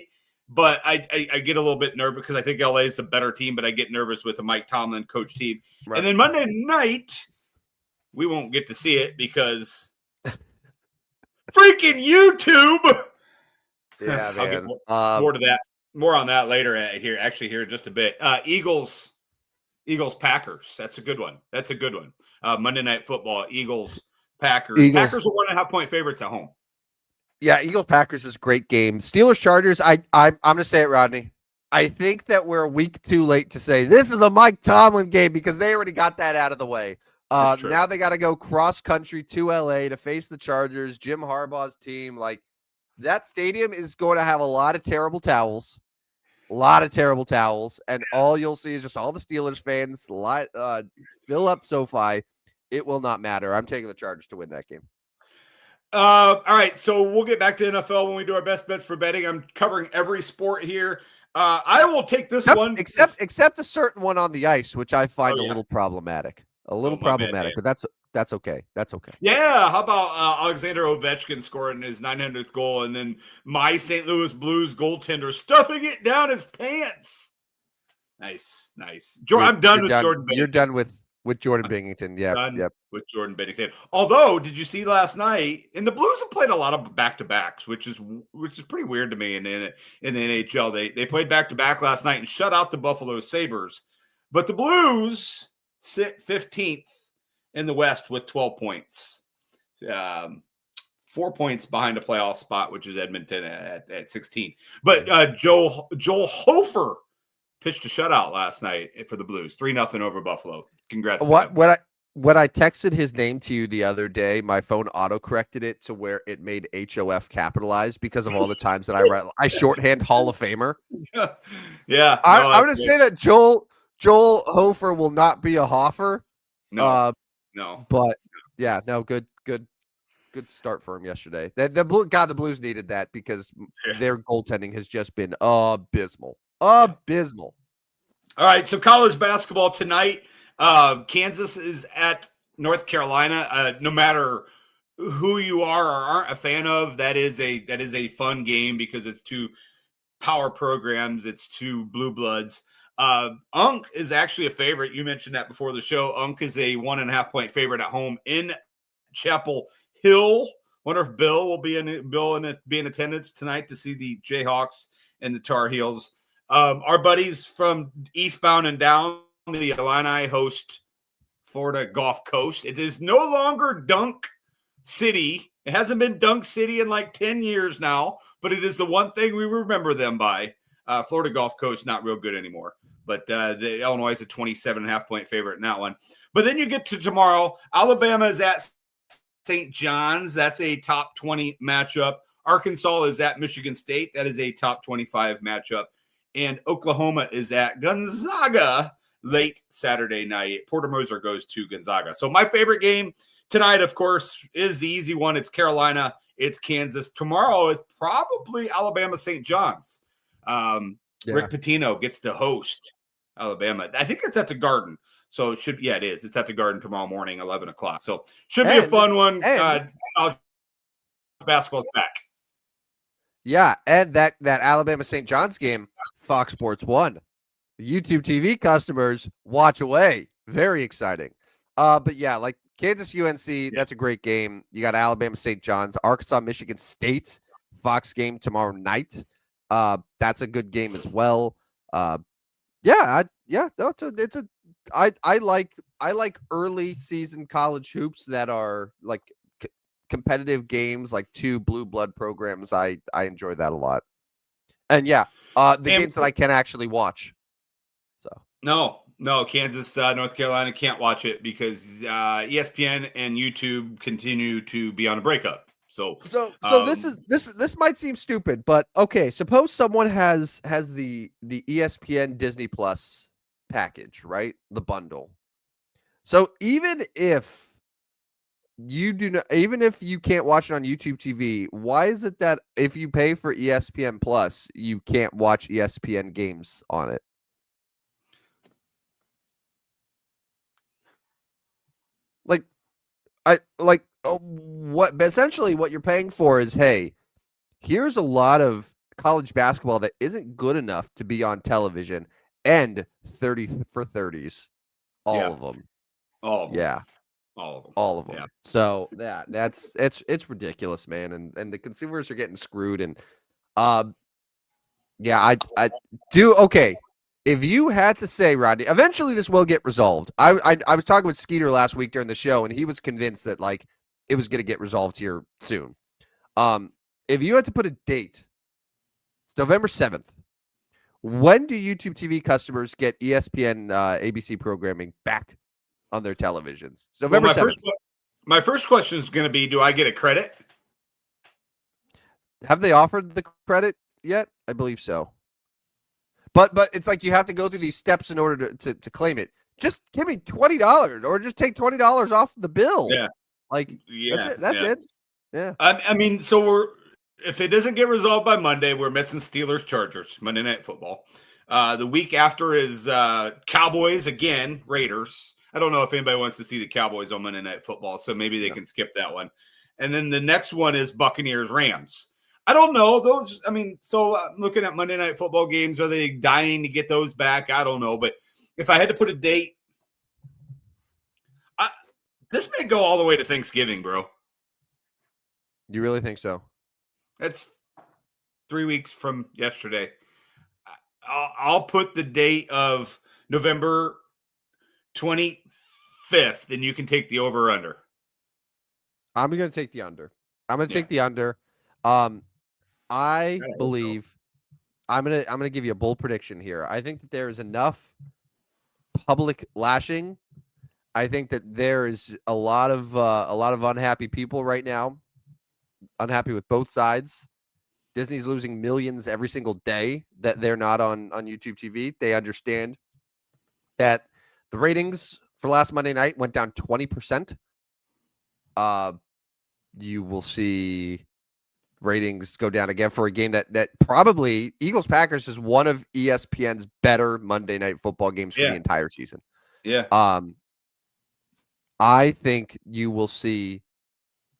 but I get a little bit nervous because I think LA is the better team, but I get nervous with a Mike Tomlin coach team. Right. And then Monday night, we won't get to see it because freaking YouTube. Yeah, man. I'll get more to that. More on that later here in just a bit. Eagles Packers. That's a good one. Monday Night Football. Packers. Packers are 1.5-point favorites at home. Yeah, Packers is a great game. Steelers Chargers. I'm going to say it, Rodney. I think that we're a week too late to say this is a Mike Tomlin game because they already got that out of the way. Now they got to go cross country to LA to face the Chargers, Jim Harbaugh's team. Like, that stadium is going to have a lot of terrible towels. And all you'll see is just all the Steelers fans fill up SoFi. It will not matter. I'm taking the Chargers to win that game. All right, so we'll get back to NFL when we do our best bets for betting. I'm covering every sport here. I will take this one. Except a certain one on the ice, which I find a little problematic. Problematic, but that's okay. Yeah, how about Alexander Ovechkin scoring his 900th goal, and then my St. Louis Blues goaltender stuffing it down his pants. Nice. I'm done with Jordan Binnington. You're done with Jordan Binnington. Yeah, yep. With Jordan Binnington. Although, did you see last night? And the Blues have played a lot of back-to-backs, which is pretty weird to me in the NHL. They played back-to-back last night and shut out the Buffalo Sabres. But the Blues sit 15th in the West with 12 points. 4 points behind a playoff spot, which is Edmonton at 16. But Joel Hofer pitched a shutout last night for the Blues, 3-0 over Buffalo. Congrats. When I texted his name to you the other day, my phone auto-corrected it to where it made HOF capitalized because of all the times that I shorthand Hall of Famer. Yeah. I'm going to say that Joel Hofer will not be a Hofer. No. But yeah, no, good start for him yesterday. The Blues needed that because their goaltending has just been abysmal. Abysmal. All right, so college basketball tonight. Kansas is at North Carolina. No matter who you are or aren't a fan of, that is a fun game because it's two power programs. It's two blue bloods. Unk is actually a favorite. You mentioned that before the show. Unk is a 1.5 point favorite at home in Chapel Hill. Wonder if Bill will be in attendance tonight to see the Jayhawks and the Tar Heels. Our buddies from Eastbound and Down, the Illini, host Florida Gulf Coast. It is no longer Dunk City. It hasn't been Dunk City in like 10 years now, but it is the one thing we remember them by. Florida Gulf Coast, not real good anymore. But the Illinois is a 27.5 point favorite in that one. But then you get to tomorrow. Alabama is at St. John's. That's a top 20 matchup. Arkansas is at Michigan State. That is a top 25 matchup. And Oklahoma is at Gonzaga late Saturday night. Porter Moser goes to Gonzaga. So my favorite game tonight, of course, is the easy one. It's Carolina. It's Kansas. Tomorrow is probably Alabama St. John's. Rick Pitino gets to host Alabama. I think it's at the Garden. So it should, it is. It's at the Garden tomorrow morning, 11 o'clock. So should be a fun one. Basketball's back. Yeah, and that Alabama St. John's game, Fox Sports 1. YouTube TV customers, watch away. Very exciting. But yeah, like Kansas UNC, that's a great game. You got Alabama St. John's, Arkansas Michigan State, Fox game tomorrow night. That's a good game as well. I like early season college hoops that are like competitive games, like two blue blood programs. I enjoy that a lot. And games that I can actually watch. So no, Kansas, North Carolina can't watch it because ESPN and YouTube continue to be on a breakup. So this might seem stupid, but okay. Suppose someone has the ESPN Disney Plus package, right? The bundle. So even if you can't watch it on YouTube TV, why is it that if you pay for ESPN Plus, you can't watch ESPN games on it? Essentially what you're paying for is, hey, here's a lot of college basketball that isn't good enough to be on television, and 30 for 30s. All of them. Yeah. All of them. Yeah. So it's ridiculous, man. And the consumers are getting screwed. And I do. Okay. If you had to say, Rodney, eventually this will get resolved. I was talking with Skeeter last week during the show, and he was convinced that like it was going to get resolved here soon. If you had to put a date, it's November 7th. When do YouTube TV customers get ESPN ABC programming back on their televisions? It's November 7th. My first question is going to be, do I get a credit? Have they offered the credit yet? I believe so. But it's like you have to go through these steps in order to claim it. Just give me $20 or just take $20 off the bill. Yeah. That's it. Yeah. I mean, so if it doesn't get resolved by Monday, we're missing Steelers Chargers, Monday Night Football. The week after is Cowboys again, Raiders. I don't know if anybody wants to see the Cowboys on Monday Night Football, so maybe they can skip that one. And then the next one is Buccaneers Rams. I don't know those. I mean, so looking at Monday Night Football games, are they dying to get those back? I don't know. But if I had to put a date, this may go all the way to Thanksgiving, bro. You really think so? That's 3 weeks from yesterday. I'll put the date of November 25th, and you can take the over or under. I'm going to take the under. Take the under. I believe I'm gonna give you a bold prediction here. I think that there is enough public lashing. I think that there is a lot of unhappy people right now, unhappy with both sides. Disney's losing millions every single day that they're not on YouTube TV. They understand that the ratings for last Monday night went down 20%. You will see ratings go down again for a game that probably Eagles Packers is one of ESPN's better Monday Night Football games for the entire season. Yeah. I think you will see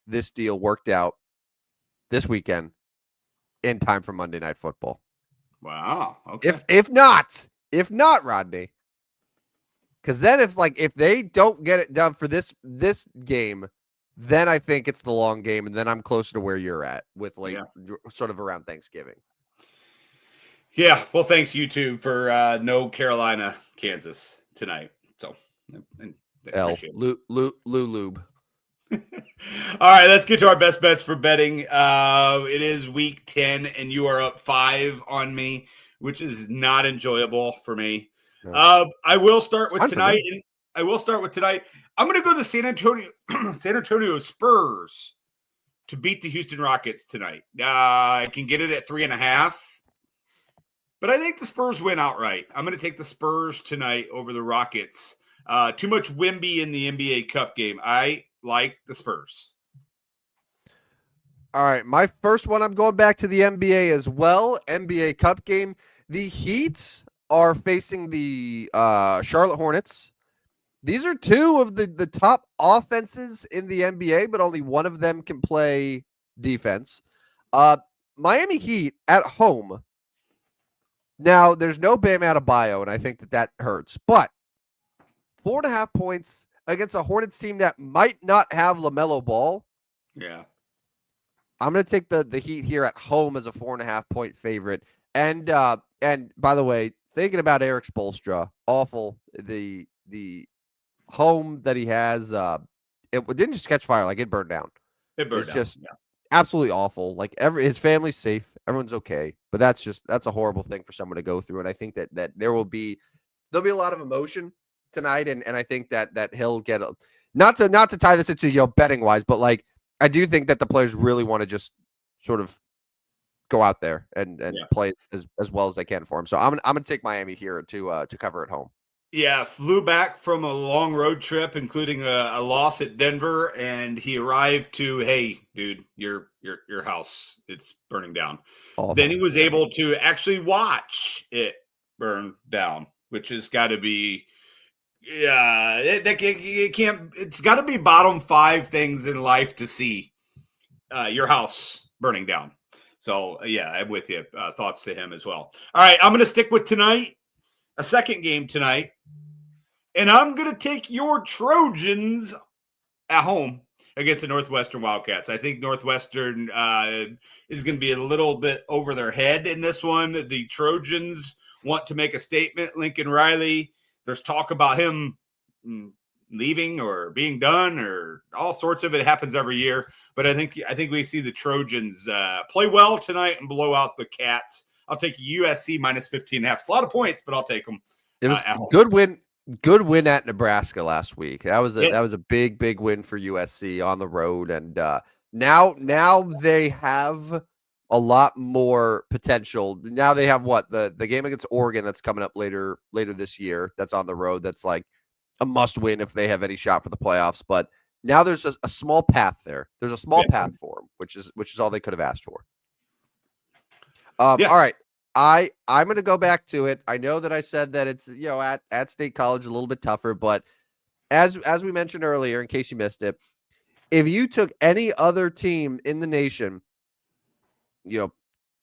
this deal worked out this weekend in time for Monday Night Football. Wow. Okay. If not, Rodney, because then if they don't get it done for this game, then I think it's the long game, and then I'm closer to where you're at with sort of around Thanksgiving. Yeah. Well, thanks you two for no Carolina, Kansas tonight. So, Lube. All right, let's get to our best bets for betting. It is week 10, and you are up 5 on me, which is not enjoyable for me. No. I will start with tonight. I'm going to go to the San Antonio Spurs to beat the Houston Rockets tonight. I can get it at 3.5, but I think the Spurs win outright. I'm going to take the Spurs tonight over the Rockets. Too much Wemby in the NBA Cup game. I like the Spurs. All right, my first one, I'm going back to the NBA as well. NBA Cup game. The Heat are facing the Charlotte Hornets. These are two of the top offenses in the NBA, but only one of them can play defense. Miami Heat at home. Now, there's no Bam Adebayo, and I think that hurts. But 4.5 points against a Hornets team that might not have LaMelo Ball. Yeah. I'm going to take the Heat here at home as a 4.5 point favorite. And by the way, thinking about Eric Spoelstra, awful. The home that he has, it didn't just catch fire, like it burned down. It's just absolutely awful. Like his family's safe, everyone's okay, but that's a horrible thing for someone to go through. And I think that there'll be a lot of emotion tonight, and I think that he'll get not to tie this into betting wise, but like I do think that the players really want to just sort of go out there and play as well as they can for him. So I'm gonna take Miami here to cover at home. Yeah, flew back from a long road trip, including a loss at Denver, and he arrived to, hey, dude, your house, it's burning down. Then he was able to actually watch it burn down, which has got to be, it's got to be bottom 5 things in life to see your house burning down. So, yeah, I'm with you. Thoughts to him as well. All right, I'm going to stick with tonight, a second game tonight, and I'm going to take your Trojans at home against the Northwestern Wildcats. I think Northwestern is going to be a little bit over their head in this one. The Trojans want to make a statement. Lincoln Riley, there's talk about him leaving or being done or all sorts of it. It happens every year. But I think we see the Trojans play well tonight and blow out the Cats. I'll take USC minus 15.5. It's a lot of points, but I'll take them. It was a good win at Nebraska last week. That was a big win for USC on the road, and now they have a lot more potential. Now they have the game against Oregon that's coming up later this year. That's on the road. That's like a must win if they have any shot for the playoffs. But now there's a small path there. There's a small path for them, which is all they could have asked for. All right. I'm going to go back to it. I know that I said that it's, at State College a little bit tougher, but as we mentioned earlier, in case you missed it, if you took any other team in the nation,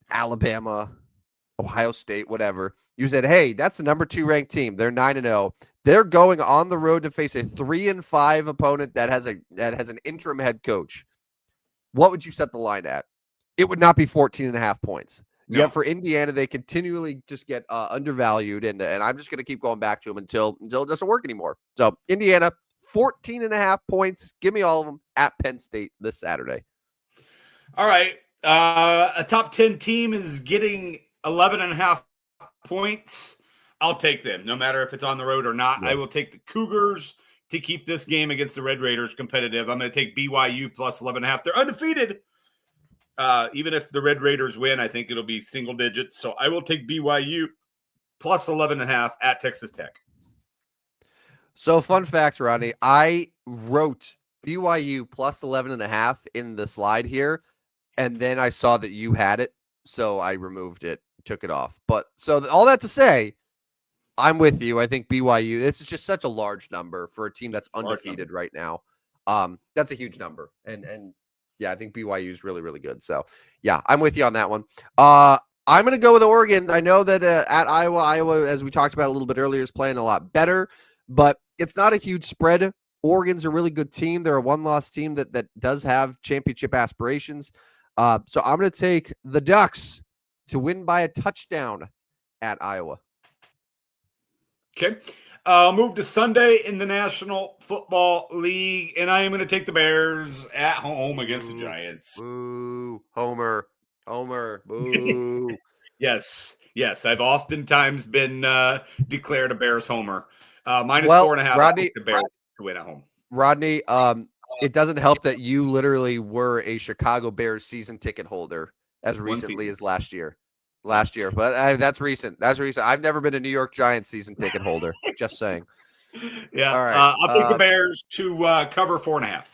Alabama, Ohio State, whatever, you said, hey, that's the number 2 ranked team. They're 9-0. They're going on the road to face a 3-5 opponent that has an interim head coach. What would you set the line at? It would not be 14.5 points. No. Yet for Indiana, they continually just get undervalued, and I'm just going to keep going back to them until it doesn't work anymore. So Indiana, 14.5 points. Give me all of them at Penn State this Saturday. All right. A top 10 team is getting 11.5 points. I'll take them, no matter if it's on the road or not. Yeah. I will take the Cougars to keep this game against the Red Raiders competitive. I'm going to take BYU plus 11.5. They're undefeated. Even if the Red Raiders win, I think it'll be single digits. So I will take BYU plus 11.5 at Texas Tech. So fun facts, Rodney. I wrote BYU plus 11.5 in the slide here. and then I saw that you had it, so I removed it, took it off. But so all that to say, I'm with you. I think BYU. This is just such a large number for a team that's undefeated right now. That's a huge number, and yeah, I think BYU is really really good. So yeah, I'm with you on that one. I'm going to go with Oregon. I know that at Iowa, as we talked about a little bit earlier, is playing a lot better, but it's not a huge spread. Oregon's a really good team. They're a one-loss team that does have championship aspirations. So I'm going to take the Ducks to win by a touchdown at Iowa. Okay. Move to Sunday in the National Football League, and I am going to take the Bears at home against the Giants. Boo, Homer, boo. Yes. I've oftentimes been declared a Bears homer. Minus Well, 4.5. Rodney, The Bears to win at home. Rodney, it doesn't help that you literally were a Chicago Bears season ticket holder as recently as last year. But that's recent. I've never been a New York Giants season ticket holder. Just saying. Yeah. All right. I'll take the Bears to cover 4.5.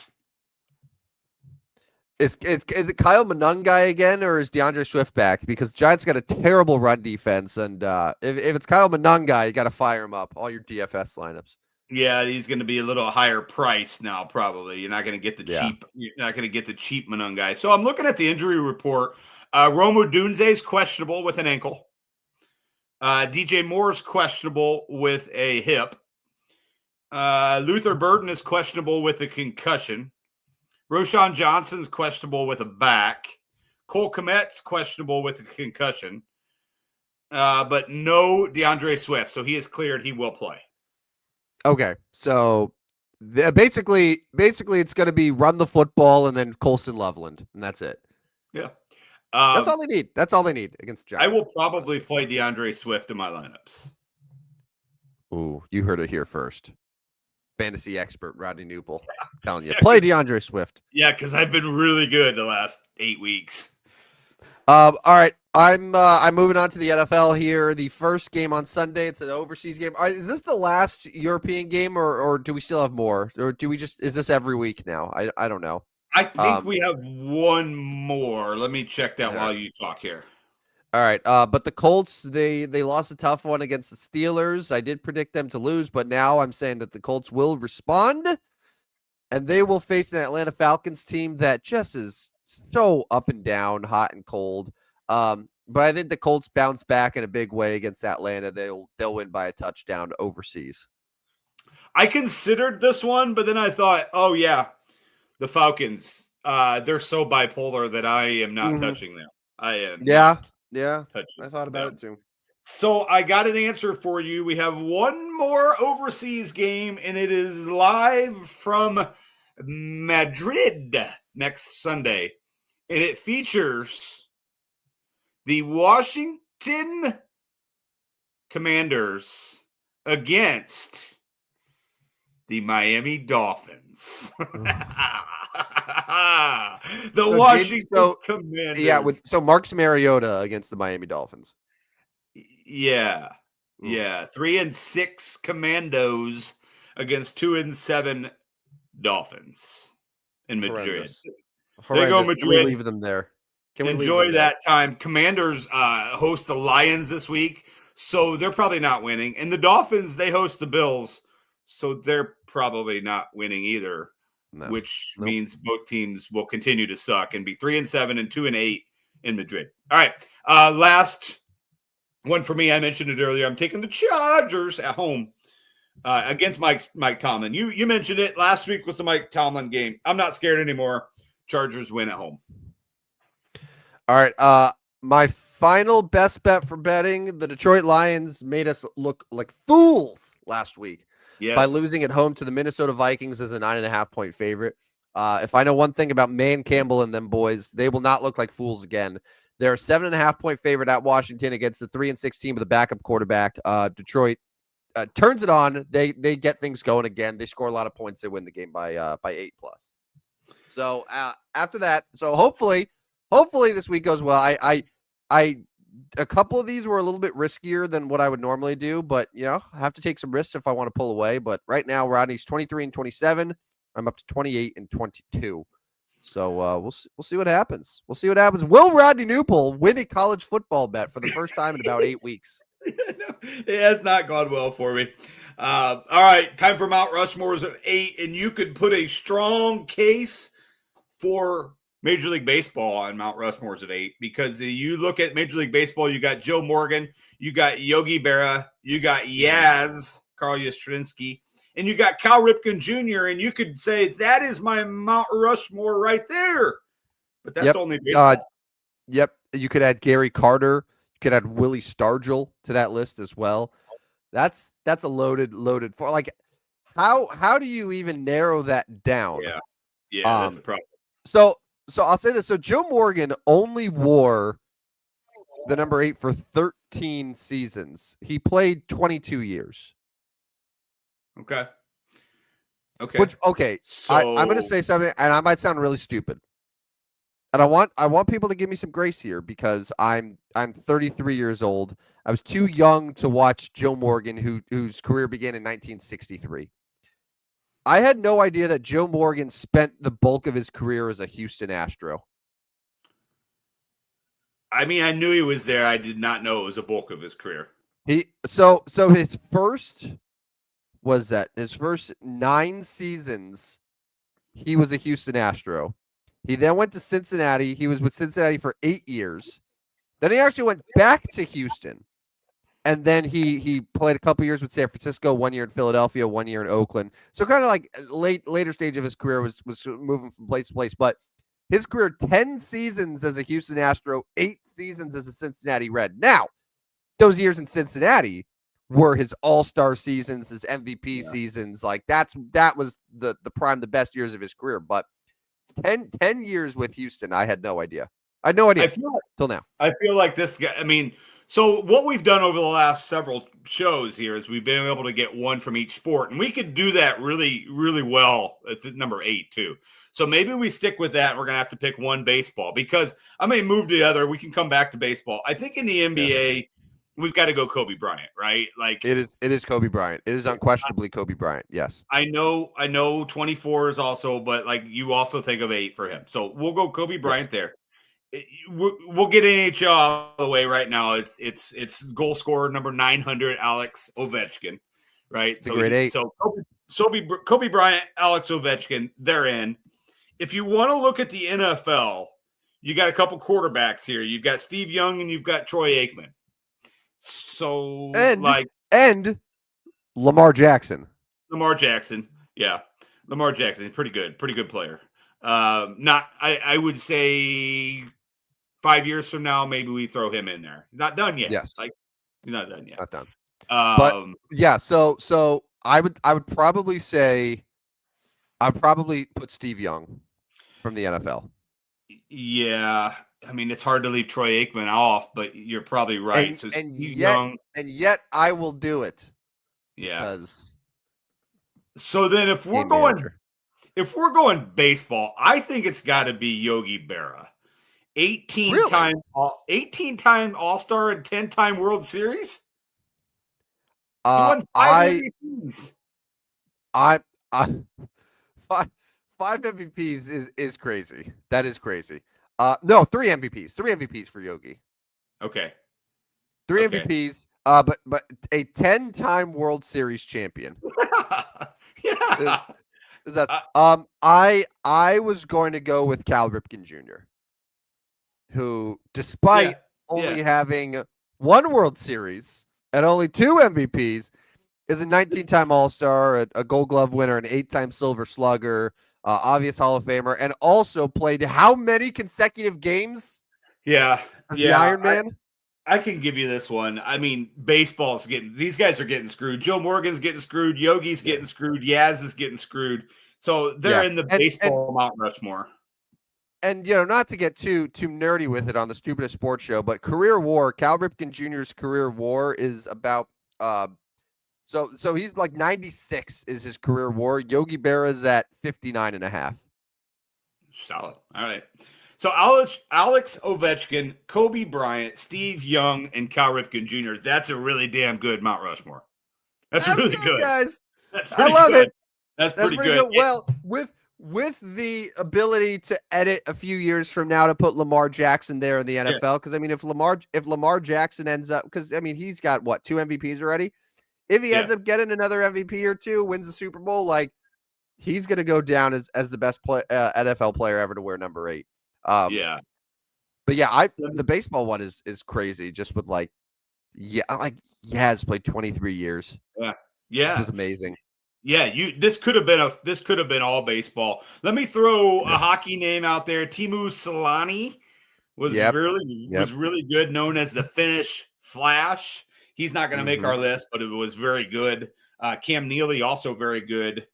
Is it Kyle Monangai again, or is DeAndre Swift back? Because Giants got a terrible run defense, and if it's Kyle Monangai, you got to fire him up. All your DFS lineups. Yeah, he's going to be a little higher price now. Probably you're not going to get the cheap. You're not going to get the cheap Monangai. So I'm looking at the injury report. Romo Dunze is questionable with an ankle. DJ Moore is questionable with a hip. Luther Burden is questionable with a concussion. Roshan Johnson's questionable with a back. Cole Kmet's questionable with a concussion. But no DeAndre Swift. So he is cleared. He will play. Okay. So basically it's going to be run the football and then Colson Loveland. And that's it. Yeah. That's all they need. That's all they need against Giants. I will probably play DeAndre Swift in my lineups. Ooh, you heard it here first. Fantasy expert Rodney Newple telling you, play DeAndre Swift. Yeah, because I've been really good the last 8 weeks. All right, I'm moving on to the NFL here. The first game on Sunday, it's an overseas game. Is this the last European game, or do we still have more, or do we just is this every week now? I don't know. I think we have one more. Let me check that while you talk here. All right, but the Colts, they lost a tough one against the Steelers. I did predict them to lose, but now I'm saying that the Colts will respond, and they will face an Atlanta Falcons team that just is so up and down, hot and cold. But I think the Colts bounce back in a big way against Atlanta. They'll win by a touchdown overseas. I considered this one, but then I thought, oh yeah, the Falcons. They're so bipolar that I am not touching them. I am. Yeah, I thought about it too. So I got an answer for you. We have one more overseas game, and it is live from Madrid next Sunday. And it features the Washington Commanders against the Miami Dolphins. Washington Commanders. Yeah, so Marcus Mariota against the Miami Dolphins. Yeah. 3-6 Commandos against 2-7 Dolphins in Madrid. There you go, Madrid. Can we leave them there? Enjoy that time. Commanders host the Lions this week, so they're probably not winning. And the Dolphins, they host the Bills, so they're probably not winning either. Which means both teams will continue to suck and be 3-7 and 2-8 in Madrid. All right. Last one for me. I mentioned it earlier. I'm taking the Chargers at home against Mike Tomlin. You mentioned it. Last week was the Mike Tomlin game. I'm not scared anymore. Chargers win at home. All right. My final best bet for betting, the Detroit Lions made us look like fools last week. Yes. By losing at home to the Minnesota Vikings as a 9.5-point favorite. If I know one thing about Man Campbell and them boys, they will not look like fools again. They're a 7.5-point favorite at Washington against the 3-6 team with a backup quarterback. Detroit turns it on. They get things going again. They score a lot of points. They win the game by 8+. So after that, so hopefully this week goes well. I a couple of these were a little bit riskier than what I would normally do, but I have to take some risks if I want to pull away. But right now, Rodney's 23-27. I'm up to 28-22. So we'll see what happens. We'll see what happens. Will Rodney Newpol win a college football bet for the first time in about 8 weeks? No, it has not gone well for me. All right, time for Mount Rushmore's at 8, and you could put a strong case for Major League Baseball on Mount Rushmore's at 8, because you look at Major League Baseball, you got Joe Morgan, you got Yogi Berra, you got Yaz, Carl Yastrzemski, and you got Cal Ripken Jr., and you could say that is my Mount Rushmore right there. But that's only baseball. Yep. You could add Gary Carter. You could add Willie Stargell to that list as well. That's a loaded for, like, how do you even narrow that down? Yeah, that's a problem. So I'll say this. So Joe Morgan only wore the number 8 for 13 seasons. He played 22 years. Okay. So I'm going to say something, and I might sound really stupid. And I want people to give me some grace here, because I'm 33 years old. I was too young to watch Joe Morgan, whose career began in 1963. I had no idea that Joe Morgan spent the bulk of his career as a Houston Astro. I mean, I knew he was there. I did not know it was a bulk of his career. So his first 9 seasons, he was a Houston Astro. He then went to Cincinnati. He was with Cincinnati for 8 years. Then he actually went back to Houston. And then he played a couple years with San Francisco, 1 year in Philadelphia, 1 year in Oakland. So kind of like later stage of his career was moving from place to place. But his career, 10 seasons as a Houston Astro, 8 seasons as a Cincinnati Red. Now, those years in Cincinnati were his all-star seasons, his MVP seasons. Like that was the prime, the best years of his career. But 10 years with Houston, I had no idea. I had no idea till now. I feel like this guy, I mean, so what we've done over the last several shows here is we've been able to get one from each sport, and we could do that really, really well at the number 8 too. So maybe we stick with that. And we're going to have to pick one baseball, because I may move to the other. We can come back to baseball. I think in the NBA, we've got to go Kobe Bryant, right? Like it is Kobe Bryant. It is unquestionably Kobe Bryant. Yes. I know 24 is also, but like you also think of 8 for him. So we'll go Kobe Bryant there. We'll get NHL out of the way right now. It's goal scorer number 900, Alex Ovechkin, right? It's a great 8. So Kobe Bryant, Alex Ovechkin, they're in. If you want to look at the NFL, you got a couple quarterbacks here. You've got Steve Young and you've got Troy Aikman. So and Lamar Jackson. Yeah. Lamar Jackson, pretty good player. I would say 5 years from now, maybe we throw him in there. Not done yet. Yes. Like he's not done yet. Not done. But yeah, so I would probably say I'd probably put Steve Young from the NFL. Yeah. I mean, it's hard to leave Troy Aikman off, but you're probably right. And yet I will do it. Yeah. So then if we're going baseball, I think it's got to be Yogi Berra. 18-time All-Star and 10-time World Series? He won 5 MVPs. Five MVPs is crazy. That is crazy. No, 3 MVPs. 3 MVPs for Yogi. Okay. 3 MVPs. But a 10-time World Series champion. Yeah. I was going to go with Cal Ripken Jr., who, despite only having 1 World Series and only 2 MVPs, is a 19-time All-Star, a Gold Glove winner, an 8-time Silver Slugger, obvious Hall of Famer, and also played how many consecutive games? Yeah. As the Iron Man? I can give you this one. I mean, these guys are getting screwed. Joe Morgan's getting screwed. Yogi's getting screwed. Yaz is getting screwed. So they're in the baseball Mount Rushmore. And, not to get too nerdy with it on the Stupidest Sports Show, but career WAR, Cal Ripken Jr.'s career WAR is about so he's like 96 is his career WAR. Yogi Berra's at 59.5. Solid. All right. So Alex Ovechkin, Kobe Bryant, Steve Young, and Cal Ripken Jr. That's a really damn good Mount Rushmore. That's really good, guys. I love it. That's pretty good. Well, with the ability to edit a few years from now to put Lamar Jackson there in the NFL, because I mean, if Lamar Jackson ends up, because I mean, he's got what, 2 MVPs already. If he ends up getting another MVP or two, wins the Super Bowl, like he's going to go down as the best NFL player ever to wear number 8. But yeah, the baseball one is crazy. Just with Yaz played 23 years. Yeah, it was amazing. Yeah, this could have been all baseball. Let me throw a hockey name out there. Teemu Selanne was really good, known as the Finnish Flash. He's not going to make our list, but it was very good. Cam Neely also very good.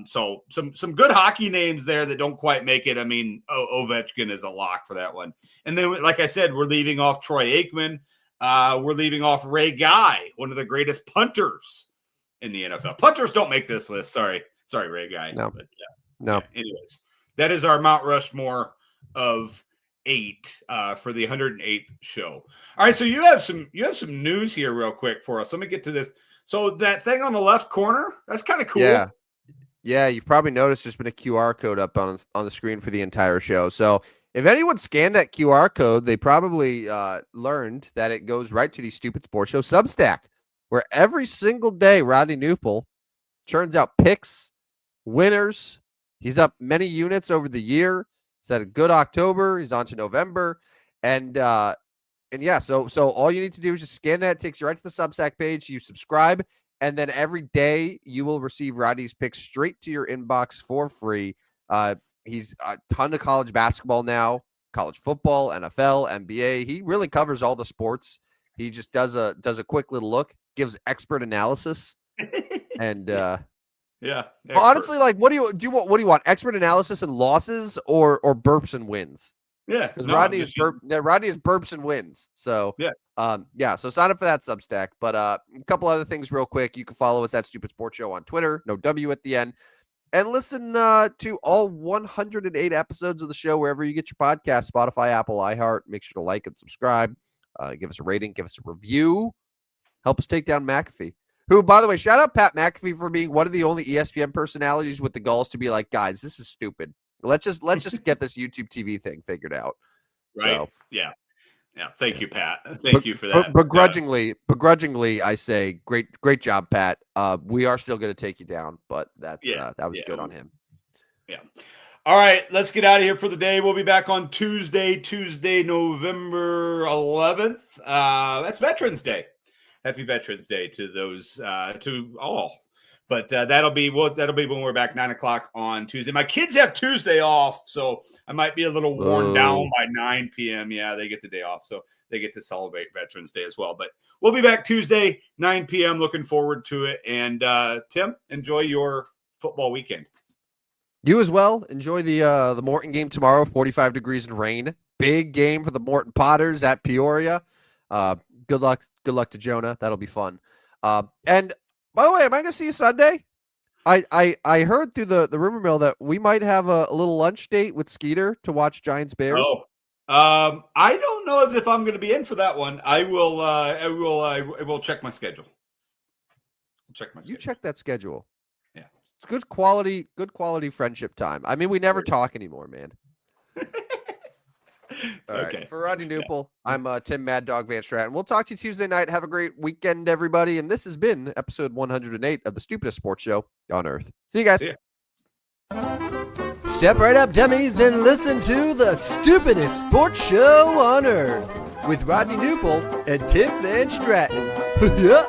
So some good hockey names there that don't quite make it. I mean, Ovechkin is a lock for that one. And then, like I said, we're leaving off Troy Aikman. We're leaving off Ray Guy, one of the greatest punters in the NFL. Punters don't make this list. Sorry, Ray Guy. No. But, no. Anyways, that is our Mount Rushmore of 8 for the 108th show. All right, so you have some news here real quick for us. Let me get to this. So that thing on the left corner, that's kind of cool. Yeah, you've probably noticed there's been a QR code up on the screen for the entire show. So if anyone scanned that QR code, they probably learned that it goes right to the Stupid Sports Show Substack, where every single day Rodney Newpel churns out picks, winners. He's up many units over the year. He's had a good October. He's on to November. And yeah, so all you need to do is just scan that. It takes you right to the Substack page. You subscribe, and then every day you will receive Rodney's picks straight to your inbox for free. He's a ton of college basketball now, college football, NFL, NBA. He really covers all the sports. He just does a quick little look, gives expert analysis, and honestly, like, what do you want? What do you want? Expert analysis and losses, or burps and wins? Yeah, because Rodney is burps and wins. So so sign up for that Substack. But a couple other things real quick. You can follow us at Stupid Sports Show on Twitter, no W at the end, and listen to all 108 episodes of the show wherever you get your podcast: Spotify, Apple, iHeart. Make sure to like and subscribe. Give us a rating, give us a review. Help us take down McAfee. Who, by the way, shout out Pat McAfee for being one of the only ESPN personalities with the galls to be like, guys, this is stupid. Let's just get this YouTube TV thing figured out. Right? So, yeah. Thank you, Pat. Thank you for that. Begrudgingly, I say, great job, Pat. We are still going to take you down, but that was good on him. Yeah. All right, let's get out of here for the day. We'll be back on Tuesday, November 11th. That's Veterans Day. Happy Veterans Day to those, to all. But that'll be when we're back 9:00 on Tuesday. My kids have Tuesday off, so I might be a little worn down by 9 p.m. Yeah, they get the day off, so they get to celebrate Veterans Day as well. But we'll be back Tuesday, 9 p.m. Looking forward to it. And Tim, enjoy your football weekend. You as well. Enjoy the Morton game tomorrow. 45 degrees and rain. Big game for the Morton Potters at Peoria. Good luck to Jonah. That'll be fun. And by the way, am I going to see you Sunday? I heard through the rumor mill that we might have a little lunch date with Skeeter to watch Giants Bears. I don't know as if I'm going to be in for that one. I will check my schedule. You check that schedule. Yeah. It's good quality friendship time. I mean, we never talk anymore, man. All right. Okay. For Rodney Newpel, I'm Tim Mad Dog Van Stratton. We'll talk to you Tuesday night. Have a great weekend, everybody. And this has been episode 108 of the Stupidest Sports Show on Earth. See you guys. See ya. Step right up, dummies, and listen to the Stupidest Sports Show on Earth with Rodney Newpel and Tim Van Stratton. Yeah.